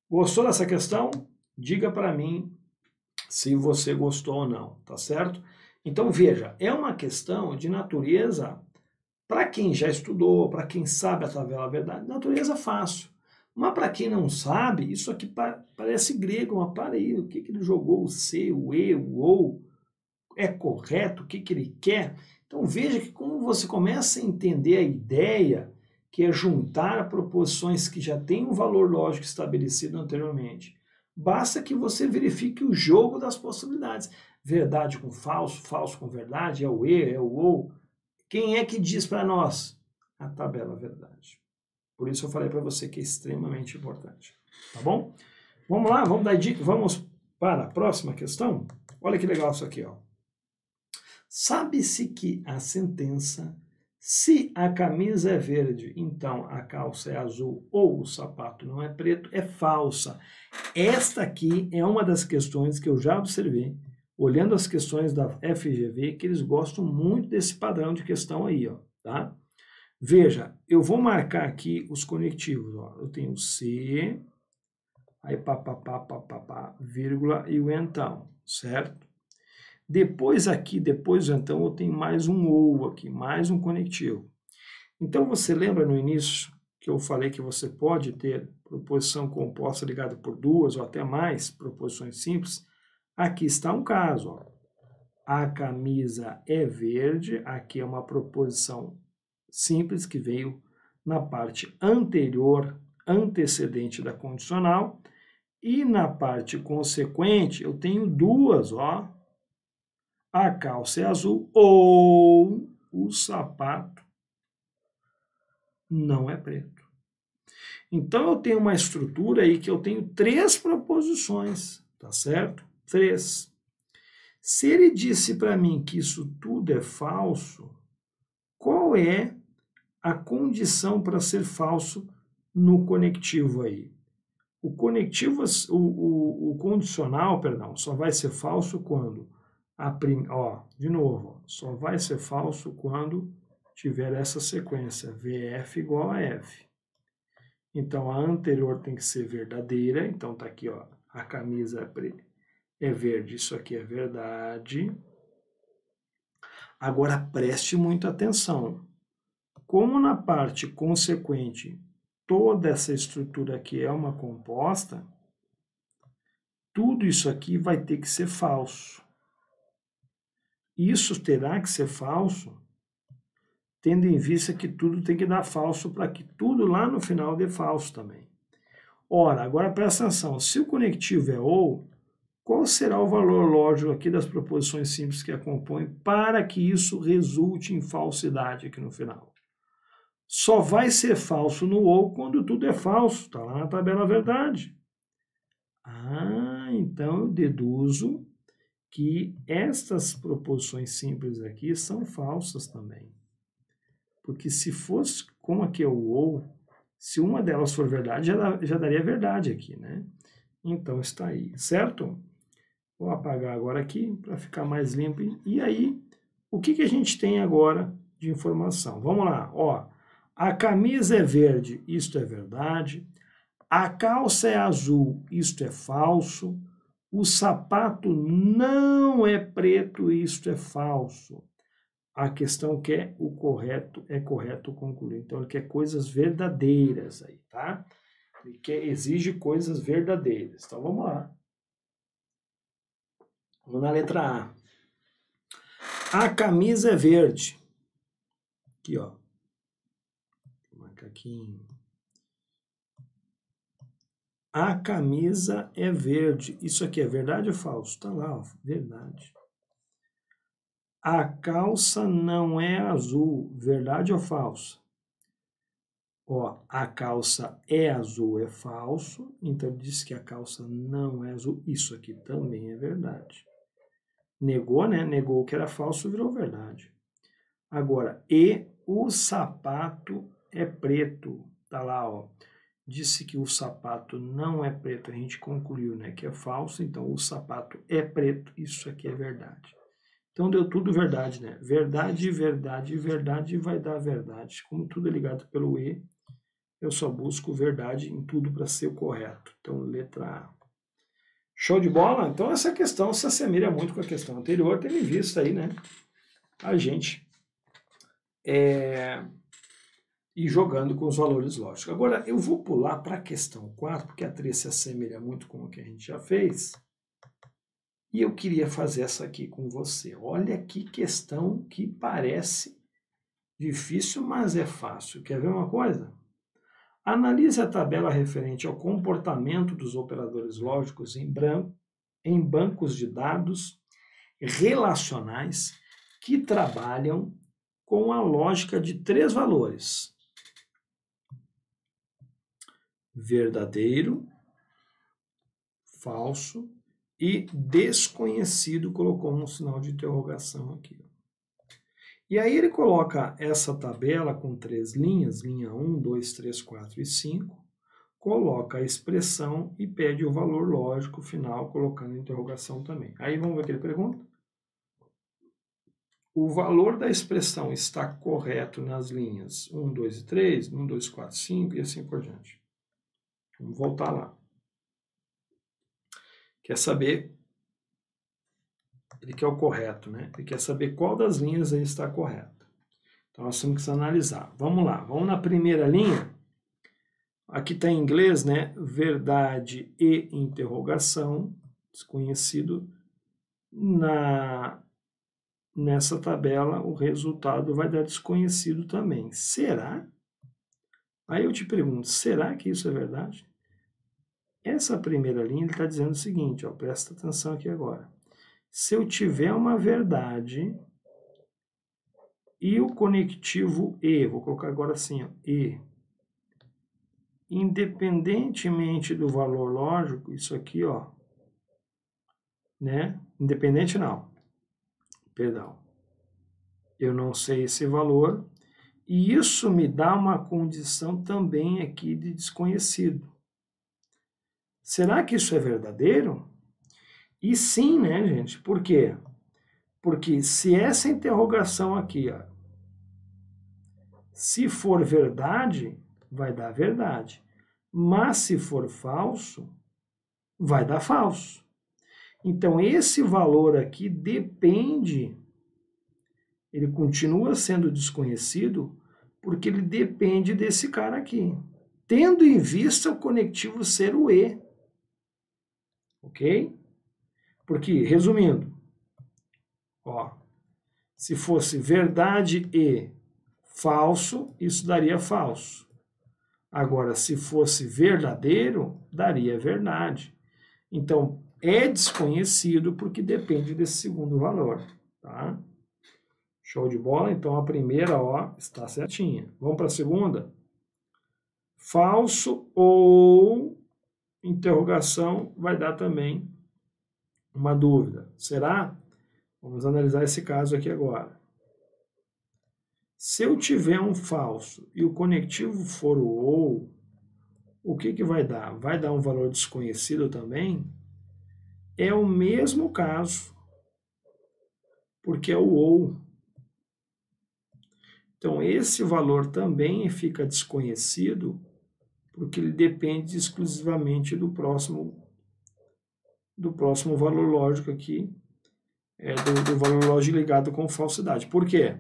Gostou dessa questão? Diga para mim se você gostou ou não, tá certo? Então veja, é uma questão de natureza, para quem já estudou, para quem sabe a tabela verdade, natureza fácil. Mas para quem não sabe, isso aqui parece grego, mas para aí, o que ele jogou, o se, o e, o ou, é correto, o que ele quer? Então veja que como você começa a entender a ideia, que é juntar proposições que já têm um valor lógico estabelecido anteriormente, basta que você verifique o jogo das possibilidades. Verdade com falso, falso com verdade, é o e, é o ou. Quem é que diz para nós? A tabela verdade. Por isso eu falei para você que é extremamente importante. Tá bom? Vamos lá, vamos dar dica, vamos para a próxima questão? Olha que legal isso aqui, ó. Sabe-se que a sentença, se a camisa é verde, então a calça é azul ou o sapato não é preto, é falsa. Esta aqui é uma das questões que eu já observei, olhando as questões da FGV, que eles gostam muito desse padrão de questão aí, ó, tá? Veja, eu vou marcar aqui os conectivos, ó. Eu tenho se, aí pá, vírgula e o então, certo? Depois aqui, depois do então, eu tenho mais um ou aqui, mais um conectivo. Então, você lembra no início que eu falei que você pode ter proposição composta ligada por duas ou até mais proposições simples? Aqui está um caso, ó. A camisa é verde, aqui é uma proposição simples que veio na parte anterior, antecedente da condicional, e na parte consequente eu tenho duas, ó. A calça é azul ou o sapato não é preto. Então eu tenho uma estrutura aí que eu tenho três proposições, tá certo? Três. Se ele disse para mim que isso tudo é falso, qual é a condição para ser falso no conectivo aí? O conectivo, o condicional, perdão, só vai ser falso quando de novo, só vai ser falso quando tiver essa sequência, VF igual a F. Então, a anterior tem que ser verdadeira, então tá aqui, ó, a camisa é verde, isso aqui é verdade. Agora, preste muita atenção. Como na parte consequente, toda essa estrutura aqui é uma composta, tudo isso aqui vai ter que ser falso. Isso terá que ser falso, tendo em vista que tudo tem que dar falso para que tudo lá no final dê falso também. Ora, agora presta atenção, se o conectivo é ou, qual será o valor lógico aqui das proposições simples que a compõem para que isso resulte em falsidade aqui no final? Só vai ser falso no ou quando tudo é falso, está lá na tabela verdade. Ah, então eu deduzo que estas proposições simples aqui são falsas também. Porque se fosse, como aqui é o ou, Se uma delas for verdade, já daria verdade aqui, né? Então está aí, certo? Vou apagar agora aqui para ficar mais limpo. E aí, o que a gente tem agora de informação? Vamos lá, ó. A camisa é verde, isto é verdade. A calça é azul, isto é falso. O sapato não é preto, isto é falso. A questão que é correto concluir. Então, ele quer coisas verdadeiras aí, tá? Ele exige coisas verdadeiras. Então, vamos lá. Vamos na letra A. A camisa é verde. Aqui, ó. Macaquinho. A camisa é verde. Isso aqui é verdade ou falso? Tá lá, ó. Verdade. A calça não é azul. Verdade ou falso? Ó, a calça é azul, é falso. Então, ele disse que a calça não é azul. Isso aqui também é verdade. Negou, né? Negou que era falso, virou verdade. Agora, e o sapato é preto. Tá lá, ó. Disse que o sapato não é preto. A gente concluiu, né, que é falso. Então, o sapato é preto. Isso aqui é verdade. Então, deu tudo verdade, né? Verdade, verdade, verdade vai dar verdade. Como tudo é ligado pelo E, eu só busco verdade em tudo para ser o correto. Então, letra A. Show de bola? Então, essa questão se assemelha muito com a questão anterior, tendo em vista aí, né, a gente ir jogando com os valores lógicos. Agora, eu vou pular para a questão 4, porque a 3 se assemelha muito com o que a gente já fez. E eu queria fazer essa aqui com você. Olha que questão que parece difícil, mas é fácil. Quer ver uma coisa? Analise a tabela referente ao comportamento dos operadores lógicos em bancos de dados relacionais que trabalham com a lógica de 3 valores: verdadeiro, falso e desconhecido. Colocou um sinal de interrogação aqui. E aí ele coloca essa tabela com 3 linhas, linha 1, 2, 3, 4 e 5, coloca a expressão e pede o valor lógico final, colocando interrogação também. Aí vamos ver o que ele pergunta. O valor da expressão está correto nas linhas 1, 2 e 3, 1, 2, 4, 5 e assim por diante. Vamos voltar lá. Quer saber, ele quer o correto, né? Ele quer saber qual das linhas aí está correta. Então, nós temos que analisar. Vamos lá, vamos na primeira linha. Aqui está em inglês, né? Verdade e interrogação, desconhecido. Nessa tabela, o resultado vai dar desconhecido também. Será? Aí eu te pergunto, será que isso é verdade? Essa primeira linha está dizendo o seguinte, ó, presta atenção aqui agora. Se eu tiver uma verdade e o conectivo E, vou colocar agora assim, ó, E, independentemente do valor lógico, isso aqui, ó, né? Independente não, perdão. Eu não sei esse valor e isso me dá uma condição também aqui de desconhecido. Será que isso é verdadeiro? E sim, né, gente? Por quê? Porque se essa interrogação aqui, ó, se for verdade, vai dar verdade. Mas se for falso, vai dar falso. Então, esse valor aqui depende, ele continua sendo desconhecido, porque ele depende desse cara aqui. Tendo em vista o conectivo ser o E. Ok? Porque, resumindo, ó, se fosse verdade e falso, isso daria falso. Agora, se fosse verdadeiro, daria verdade. Então, é desconhecido porque depende desse segundo valor, tá? Show de bola? Então, a primeira, ó, está certinha. Vamos para a segunda? Falso ou interrogação vai dar também uma dúvida. Será? Vamos analisar esse caso aqui agora. Se eu tiver um falso e o conectivo for o ou, o que vai dar? Vai dar um valor desconhecido também? É o mesmo caso, porque é o ou. Então, esse valor também fica desconhecido, porque ele depende exclusivamente do próximo valor lógico aqui, do valor lógico ligado com falsidade. Por quê?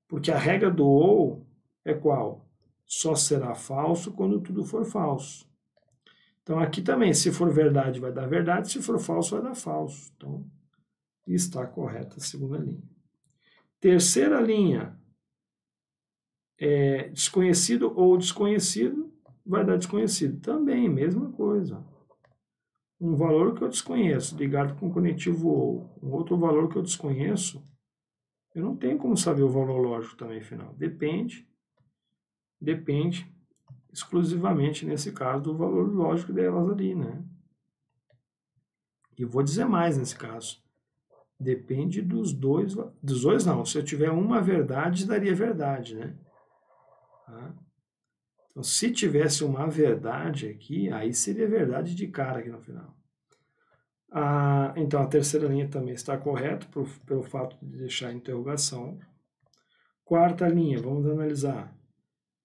Porque a regra do ou é qual? Só será falso quando tudo for falso. Então, aqui também, se for verdade, vai dar verdade, se for falso, vai dar falso. Então, está correta a segunda linha. Terceira linha, desconhecido ou desconhecido, vai dar desconhecido. Também, mesma coisa. Um valor que eu desconheço, ligado com o conectivo ou, um outro valor que eu desconheço, eu não tenho como saber o valor lógico também final. Depende exclusivamente, nesse caso, do valor lógico delas ali, né? E vou dizer mais nesse caso. Depende dos dois não. Se eu tiver uma verdade, daria verdade, né? Tá? Então, se tivesse uma verdade aqui, aí seria verdade de cara aqui no final. Então, a terceira linha também está correta, pelo fato de deixar a interrogação. Quarta linha, vamos analisar.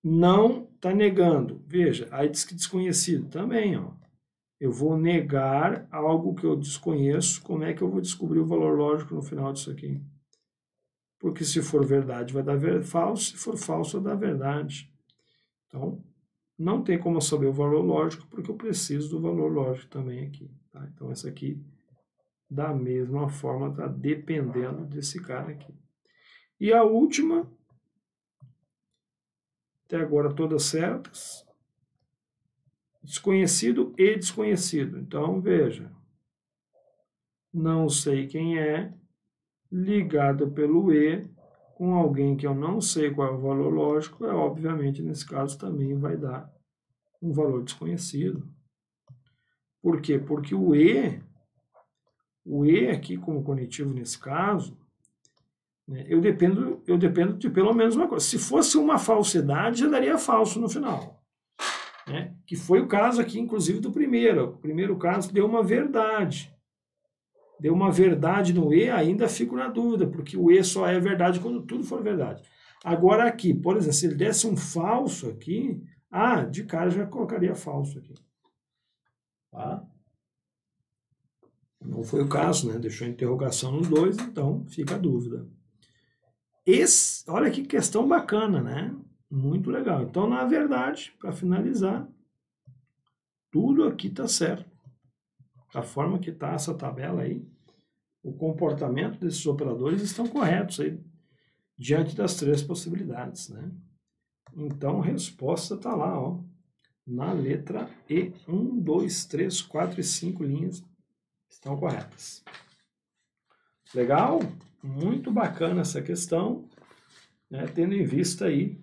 Não está negando. Veja, aí diz que desconhecido também, ó. Eu vou negar algo que eu desconheço, como é que eu vou descobrir o valor lógico no final disso aqui? Porque se for verdade vai dar falso, se for falso vai dar verdade. Então, não tem como saber o valor lógico, porque eu preciso do valor lógico também aqui. Tá? Então, essa aqui, da mesma forma, está dependendo desse cara aqui. E a última, até agora todas certas, desconhecido e desconhecido. Então, veja, não sei quem é, ligado pelo e, com alguém que eu não sei qual é o valor lógico, obviamente, nesse caso, também vai dar um valor desconhecido. Por quê? Porque o e aqui como conectivo nesse caso, né, eu dependo de pelo menos uma coisa. Se fosse uma falsidade, já daria falso no final. Né? Que foi o caso aqui, inclusive, do primeiro. O primeiro caso deu uma verdade. Deu uma verdade no e, ainda fico na dúvida, porque o e só é verdade quando tudo for verdade. Agora aqui, por exemplo, se ele desse um falso aqui, de cara já colocaria falso aqui. Tá? Não foi o caso, né? Deixou a interrogação nos dois, então fica a dúvida. Olha que questão bacana, né? Muito legal. Então, na verdade, para finalizar, tudo aqui está certo. Da forma que está essa tabela aí, o comportamento desses operadores estão corretos aí, diante das três possibilidades, né? Então, a resposta está lá, ó, na letra E. 1, 2, 3, 4 e 5 linhas estão corretas. Legal? Muito bacana essa questão, né, tendo em vista aí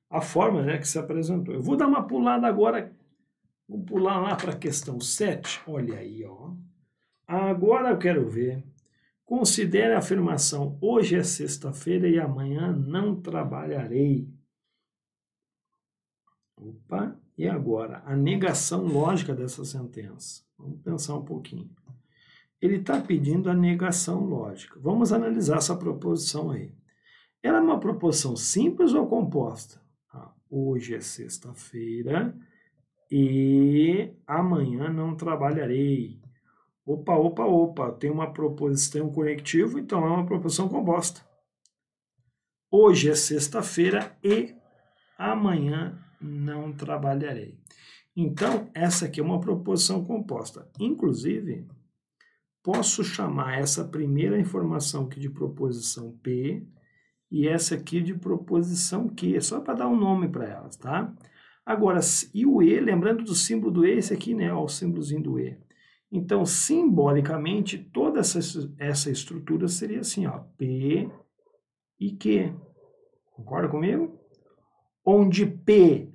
a forma, né, que se apresentou. Eu vou dar uma pulada agora, vou pular lá para a questão 7. Olha aí, ó. Agora eu quero ver. Considere a afirmação: hoje é sexta-feira e amanhã não trabalharei. Opa, e agora? A negação lógica dessa sentença. Vamos pensar um pouquinho. Ele está pedindo a negação lógica. Vamos analisar essa proposição aí. Ela é uma proposição simples ou composta? Hoje é sexta-feira e amanhã não trabalharei. Opa. Tem uma proposição, tem um conectivo, então é uma proposição composta. Hoje é sexta-feira e amanhã não trabalharei. Então, essa aqui é uma proposição composta. Inclusive, posso chamar essa primeira informação aqui de proposição P e essa aqui de proposição Q, só para dar um nome para elas, tá? Agora, e o E, lembrando do símbolo do E, esse aqui, né, ó, o símbolozinho do E. Então, simbolicamente, toda essa estrutura seria assim, ó, P e Q. Concorda comigo? Onde P,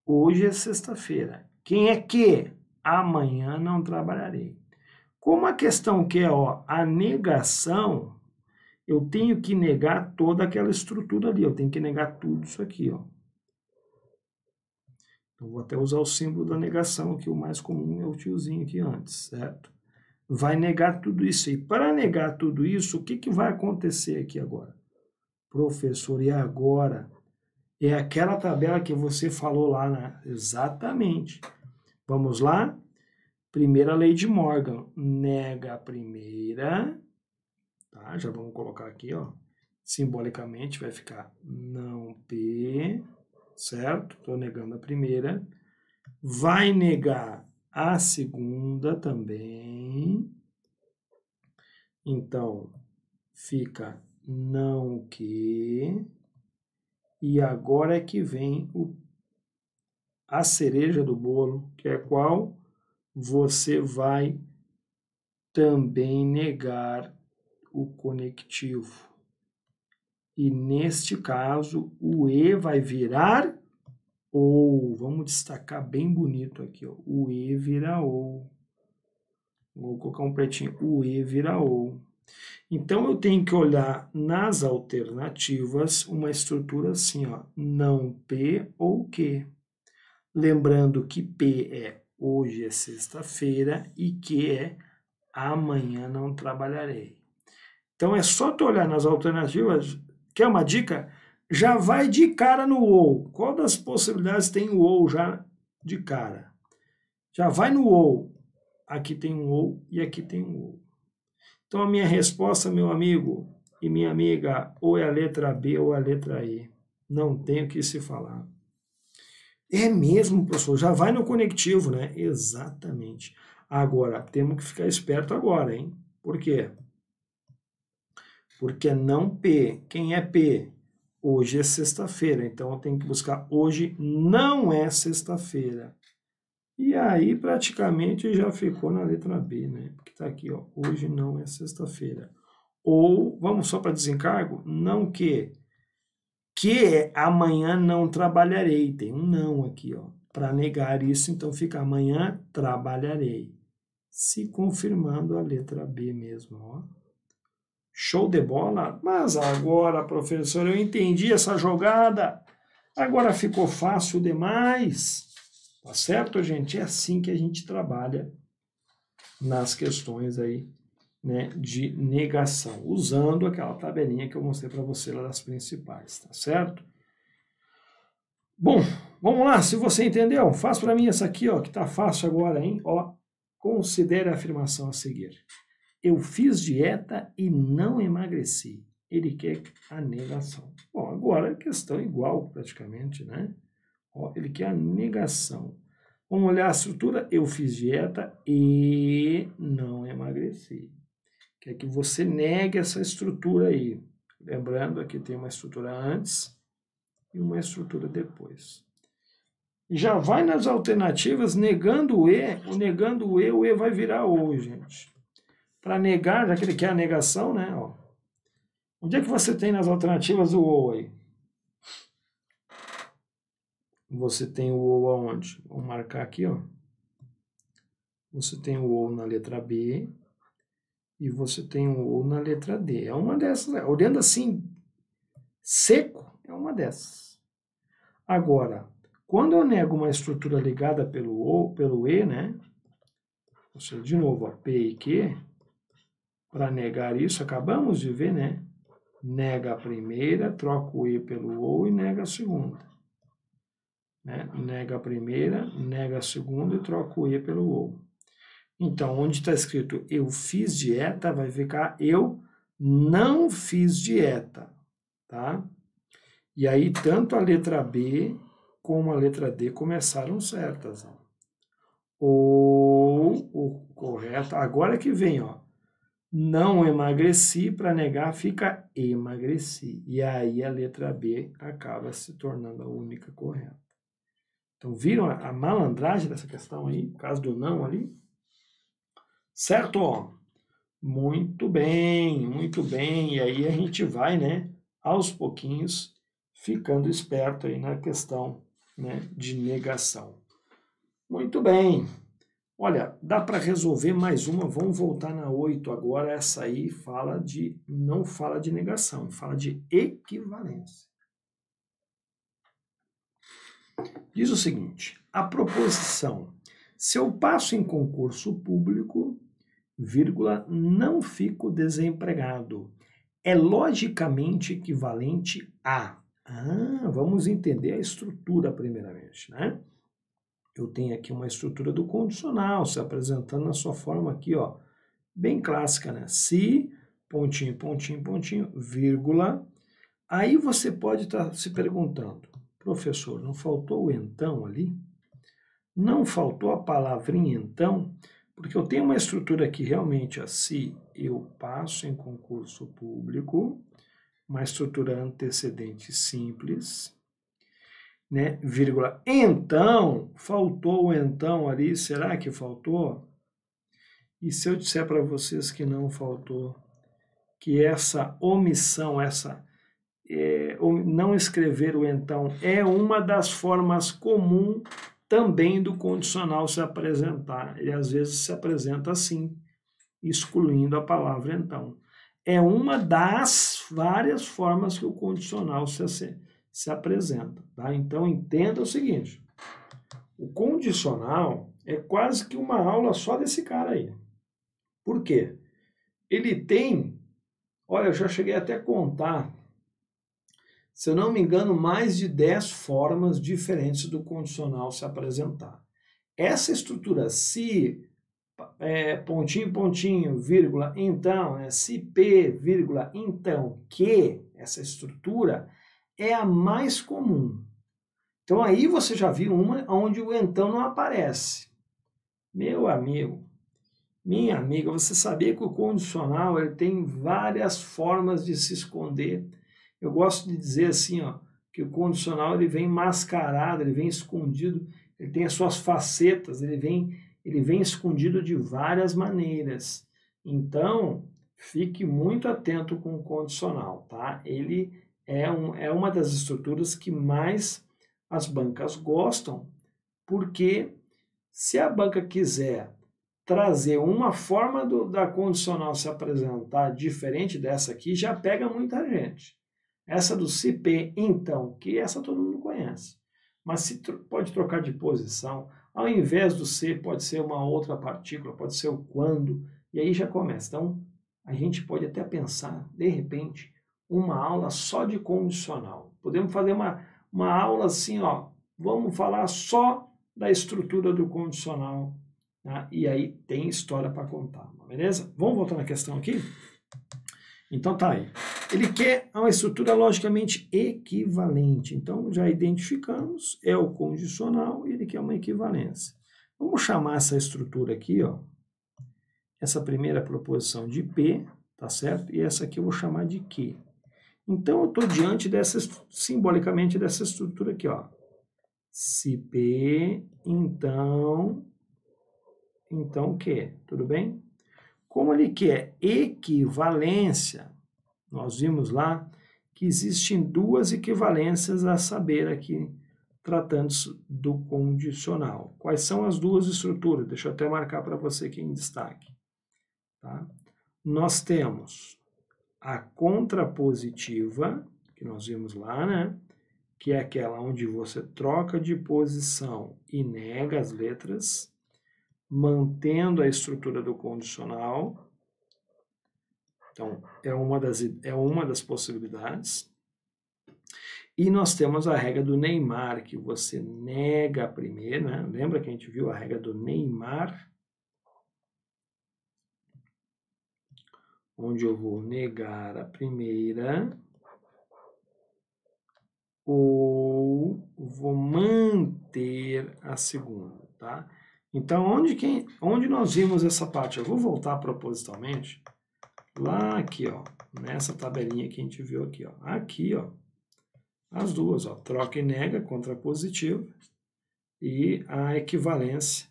hoje é sexta-feira. Quem é Q? Amanhã não trabalharei. Como a questão que é, ó, a negação, eu tenho que negar toda aquela estrutura ali, eu tenho que negar tudo isso aqui, ó. Eu vou até usar o símbolo da negação aqui, o mais comum é o tiozinho aqui antes, certo? Vai negar tudo isso. E para negar tudo isso, o que vai acontecer aqui agora? Professor, e agora? É aquela tabela que você falou lá, né? Exatamente. Vamos lá? Primeira lei de Morgan. Nega a primeira. Tá? Já vamos colocar aqui, ó. Simbolicamente vai ficar não P, certo? Estou negando a primeira. Vai negar a segunda também. Então, fica não que. E agora é que vem a cereja do bolo, que é qual? Você vai também negar o conectivo. E neste caso, o E vai virar ou. Vamos destacar bem bonito aqui, ó. O E vira ou. Vou colocar um pretinho. O E vira ou. Então, eu tenho que olhar nas alternativas uma estrutura assim, ó. Não P ou Q. Lembrando que P é hoje é sexta-feira e Q é amanhã não trabalharei. Então, é só tu olhar nas alternativas. Quer uma dica? Já vai de cara no ou. Qual das possibilidades tem o ou já de cara? Já vai no ou. Aqui tem um ou e aqui tem um ou. Então, a minha resposta, meu amigo e minha amiga, ou é a letra B ou a letra E. Não tem o que se falar. É mesmo, professor, já vai no conectivo, né? Exatamente. Agora, temos que ficar esperto agora, hein? Por quê? Porque não P. Quem é P? Hoje é sexta-feira, então eu tenho que buscar hoje não é sexta-feira. E aí, praticamente, já ficou na letra B, né? Porque tá aqui, ó, hoje não é sexta-feira. Ou, vamos só para desencargo, não que é amanhã não trabalharei. Tem um não aqui, ó. Para negar isso, então fica amanhã trabalharei. Se confirmando a letra B mesmo, ó. Show de bola? Mas agora, professor, eu entendi essa jogada. Agora ficou fácil demais. Tá certo, gente? É assim que a gente trabalha nas questões aí, né, de negação, usando aquela tabelinha que eu mostrei para você lá das principais, tá certo? Bom, vamos lá, se você entendeu, faz para mim essa aqui, ó, que tá fácil agora, hein? Ó, considere a afirmação a seguir. Eu fiz dieta e não emagreci. Ele quer a negação. Bom, agora a questão é igual praticamente, né? Ó, ele quer a negação. Vamos olhar a estrutura. Eu fiz dieta e não emagreci. Quer que você negue essa estrutura aí. Lembrando, aqui tem uma estrutura antes e uma estrutura depois. Já vai nas alternativas, negando o E vai virar O, gente. Para negar, já que ele quer a negação, né? Ó. Onde é que você tem nas alternativas o ou aí? Você tem o ou aonde? Vamos marcar aqui, ó. Você tem o ou na letra B e você tem o ou na letra D. É uma dessas, né? Olhando assim, seco, é uma dessas. Agora, quando eu nego uma estrutura ligada pelo E, né? Ou seja, de novo, ó, P e Q, para negar isso, acabamos de ver, né? Nega a primeira, troca o E pelo ou e nega a segunda. Né? Nega a primeira, nega a segunda e troca o E pelo ou. Então, onde está escrito eu fiz dieta, vai ficar eu não fiz dieta, tá? E aí, tanto a letra B como a letra D começaram certas. Ó. Ou o correto, agora que vem, ó. Não emagreci, para negar fica emagreci. E aí a letra B acaba se tornando a única correta. Então, viram a malandragem dessa questão aí, por causa do não ali? Certo? Ó. Muito bem, muito bem. E aí a gente vai, né, aos pouquinhos, ficando esperto aí na questão, né, de negação. Muito bem. Olha, dá para resolver mais uma, vamos voltar na 8 agora, essa aí não fala de negação, fala de equivalência. Diz o seguinte, a proposição, se eu passo em concurso público, vírgula, não fico desempregado, é logicamente equivalente a... vamos entender a estrutura primeiramente, né? Eu tenho aqui uma estrutura do condicional se apresentando na sua forma aqui, ó, bem clássica, né? Se, pontinho, pontinho, pontinho, vírgula. Aí você pode estar se perguntando, professor, não faltou o então ali? Não faltou a palavrinha então? Porque eu tenho uma estrutura aqui realmente, ó, se eu passo em concurso público, uma estrutura antecedente simples, né, vírgula, então, faltou o então ali, será que faltou? E se eu disser para vocês que não faltou, que essa omissão, não escrever o então, é uma das formas comuns também do condicional se apresentar, ele às vezes se apresenta assim, excluindo a palavra então. É uma das várias formas que o condicional se apresenta, tá? Então entenda o seguinte, o condicional é quase que uma aula só desse cara aí. Por quê? Ele tem, olha, eu já cheguei até a contar, se eu não me engano, mais de 10 formas diferentes do condicional se apresentar. Essa estrutura se, pontinho, pontinho, vírgula, então, se p, vírgula, então, que, essa estrutura é a mais comum. Então aí você já viu uma onde o então não aparece. Meu amigo, minha amiga, você sabia que o condicional ele tem várias formas de se esconder. Eu gosto de dizer assim, ó, que o condicional ele vem mascarado, ele vem escondido, ele tem as suas facetas, ele vem escondido de várias maneiras. Então, fique muito atento com o condicional, tá? Ele é uma das estruturas que mais as bancas gostam, porque se a banca quiser trazer uma forma da condicional se apresentar diferente dessa aqui, já pega muita gente. Essa do se, p, então, que essa todo mundo conhece. Mas se pode trocar de posição, ao invés do se, pode ser uma outra partícula, pode ser o quando, e aí já começa. Então, a gente pode até pensar, de repente, uma aula só de condicional. Podemos fazer uma aula assim, ó, vamos falar só da estrutura do condicional, tá? E aí tem história para contar, beleza? Vamos voltar na questão aqui? Então tá aí. Ele quer uma estrutura logicamente equivalente. Então já identificamos, é o condicional e ele quer uma equivalência. Vamos chamar essa estrutura aqui, ó, essa primeira proposição de P, tá certo? E essa aqui eu vou chamar de Q. Então eu estou diante simbolicamente dessa estrutura aqui, ó. Se P, então Q, tudo bem? Como ele quer equivalência, nós vimos lá que existem duas equivalências a saber aqui, tratando-se do condicional. Quais são as duas estruturas? Deixa eu até marcar para você aqui em destaque. Tá? Nós temos a contrapositiva, que nós vimos lá, né? Que é aquela onde você troca de posição e nega as letras, mantendo a estrutura do condicional. Então, é uma das possibilidades. E nós temos a regra do Neymar, que você nega a primeira, né? Lembra que a gente viu a regra do Neymar? Onde eu vou negar a primeira ou vou manter a segunda, tá? Então, onde nós vimos essa parte? Eu vou voltar propositalmente lá aqui, ó, nessa tabelinha que a gente viu aqui, ó. Aqui, ó, as duas, ó, troca e nega, contrapositivo, e a equivalência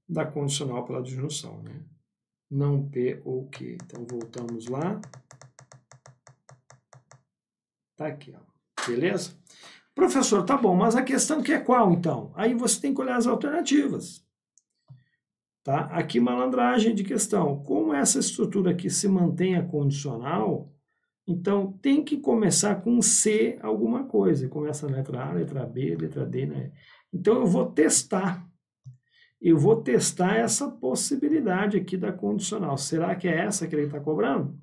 da condicional pela disjunção, né? Não P ou Q. Então, voltamos lá. Tá aqui, ó. Beleza? Professor, tá bom, mas a questão que é qual, então? Aí você tem que olhar as alternativas. Tá? Aqui, malandragem de questão. Como essa estrutura aqui se mantém a condicional, então tem que começar com C alguma coisa. Começa na letra A, letra B, letra D, né? Então eu vou testar. Eu vou testar essa possibilidade aqui da condicional. Será que é essa que ele está cobrando?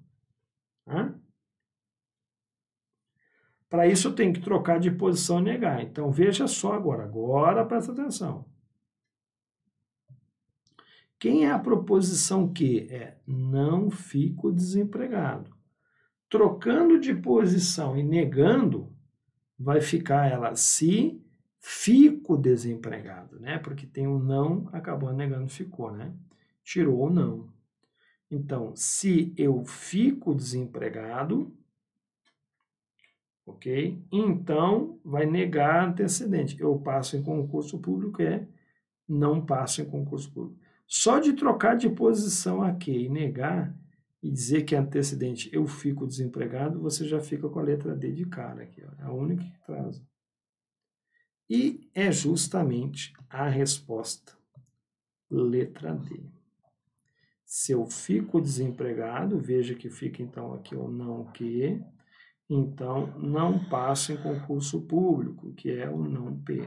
Para isso eu tenho que trocar de posição e negar. Então veja só agora. Agora presta atenção. Quem é a proposição que? Não fico desempregado. Trocando de posição e negando, vai ficar ela se fico desempregado, né? Porque tem o não, acabou negando, ficou, né? Tirou o não. Então, se eu fico desempregado, ok? Então, vai negar antecedente. Eu passo em concurso público, não passo em concurso público. Só de trocar de posição aqui e negar e dizer que é antecedente eu fico desempregado, você já fica com a letra D de cara aqui, ó. É a única que traz. E é justamente a resposta, letra D. Se eu fico desempregado, veja que fica então aqui o não que, então não passo em concurso público, que é o não P.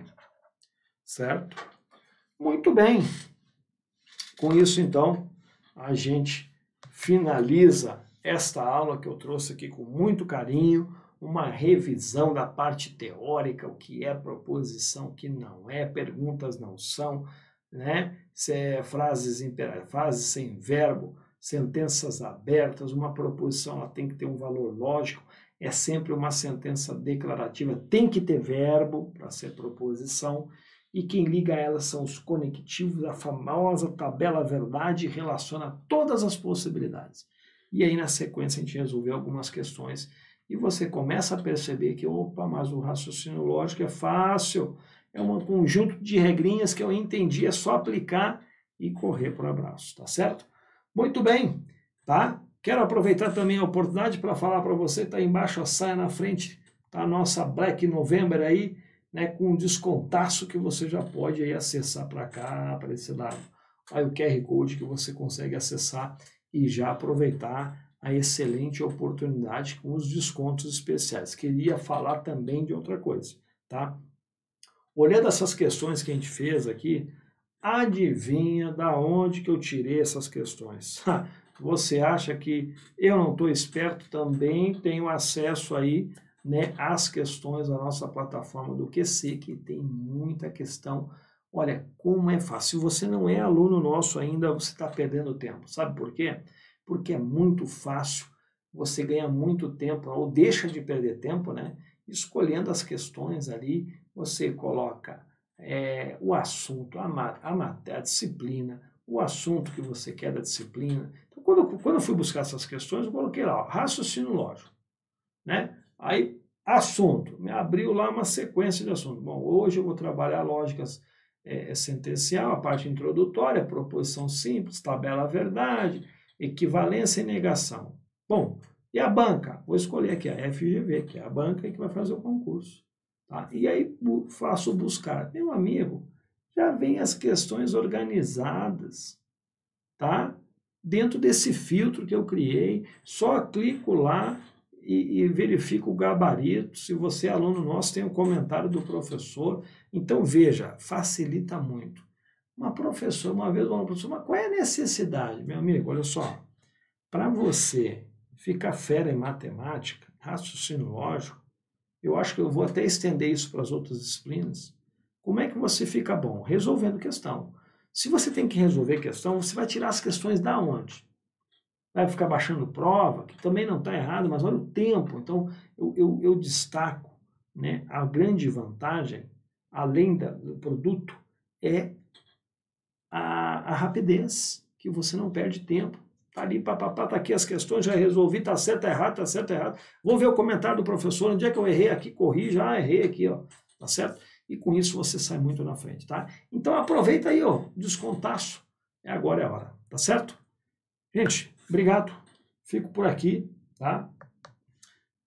Certo? Muito bem. Com isso, então, a gente finaliza esta aula que eu trouxe aqui com muito carinho, uma revisão da parte teórica, o que é proposição, o que não é, perguntas não são, né? Frases sem verbo, sentenças abertas, uma proposição ela tem que ter um valor lógico, é sempre uma sentença declarativa, tem que ter verbo para ser proposição, e quem liga a ela são os conectivos, a famosa tabela verdade relaciona todas as possibilidades. E aí na sequência a gente resolveu algumas questões e você começa a perceber que, opa, mas o raciocínio lógico é fácil, é um conjunto de regrinhas que eu entendi, é só aplicar e correr para o abraço, tá certo? Muito bem, tá? Quero aproveitar também a oportunidade para falar para você, tá aí embaixo, a saia na frente, tá a nossa Black November aí, né, com um descontaço que você já pode aí acessar para cá, para esse lado. Aí o QR Code que você consegue acessar e já aproveitar a excelente oportunidade com os descontos especiais. Queria falar também de outra coisa, tá? Olhando essas questões que a gente fez aqui, adivinha da onde que eu tirei essas questões? Você acha que eu não estou esperto? Também tenho acesso aí, né, às questões da nossa plataforma do QC, que tem muita questão. Olha, como é fácil. Se você não é aluno nosso ainda, você está perdendo tempo. Sabe por quê? Porque é muito fácil, você ganha muito tempo, ou deixa de perder tempo, né? Escolhendo as questões ali, você coloca o assunto, a disciplina, o assunto que você quer da disciplina. Então, quando eu fui buscar essas questões, eu coloquei lá, ó, raciocínio lógico, né? Aí, assunto, me abriu lá uma sequência de assuntos. Bom, hoje eu vou trabalhar lógicas sentencial, a parte introdutória, proposição simples, tabela verdade, equivalência e negação. Bom, e a banca? Vou escolher aqui a FGV, que é a banca que vai fazer o concurso. Tá? E aí faço buscar. Meu amigo, já vem as questões organizadas, tá? Dentro desse filtro que eu criei, só clico lá e verifico o gabarito. Se você é aluno nosso, tem um comentário do professor. Então, veja, facilita muito. Uma professora, uma vez, uma professora, mas qual é a necessidade, meu amigo? Olha só, para você ficar fera em matemática, raciocínio lógico, eu acho que eu vou até estender isso para as outras disciplinas. Como é que você fica bom? Resolvendo questão. Se você tem que resolver questão, você vai tirar as questões da onde? Vai ficar baixando prova, que também não está errado, mas olha o tempo. Então, eu destaco, né, a grande vantagem, além do produto, é a rapidez, que você não perde tempo. Tá ali, papapá, tá aqui as questões, já resolvi, tá certo, tá errado, tá certo, tá errado. Vou ver o comentário do professor, onde é que eu errei aqui, corrija, errei aqui, ó, tá certo? E com isso você sai muito na frente, tá? Então aproveita aí, ó, descontaço, agora é a hora, tá certo? Gente, obrigado, fico por aqui, tá?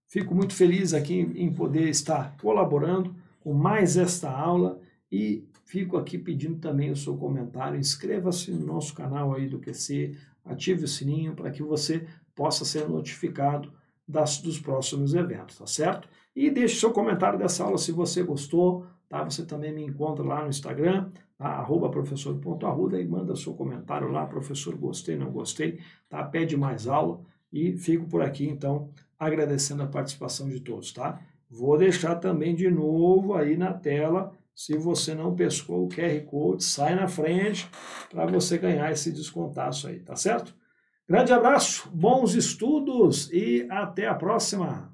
Fico muito feliz aqui em poder estar colaborando com mais esta aula e fico aqui pedindo também o seu comentário, inscreva-se no nosso canal aí do QC, ative o sininho para que você possa ser notificado dos próximos eventos, tá certo? E deixe seu comentário dessa aula se você gostou, tá? Você também me encontra lá no Instagram, tá? @professor.arruda, e manda seu comentário lá, professor, gostei, não gostei, tá? Pede mais aula e fico por aqui, então, agradecendo a participação de todos, tá? Vou deixar também de novo aí na tela, se você não pescou o QR Code, sai na frente para você ganhar esse descontaço aí, tá certo? Grande abraço, bons estudos e até a próxima!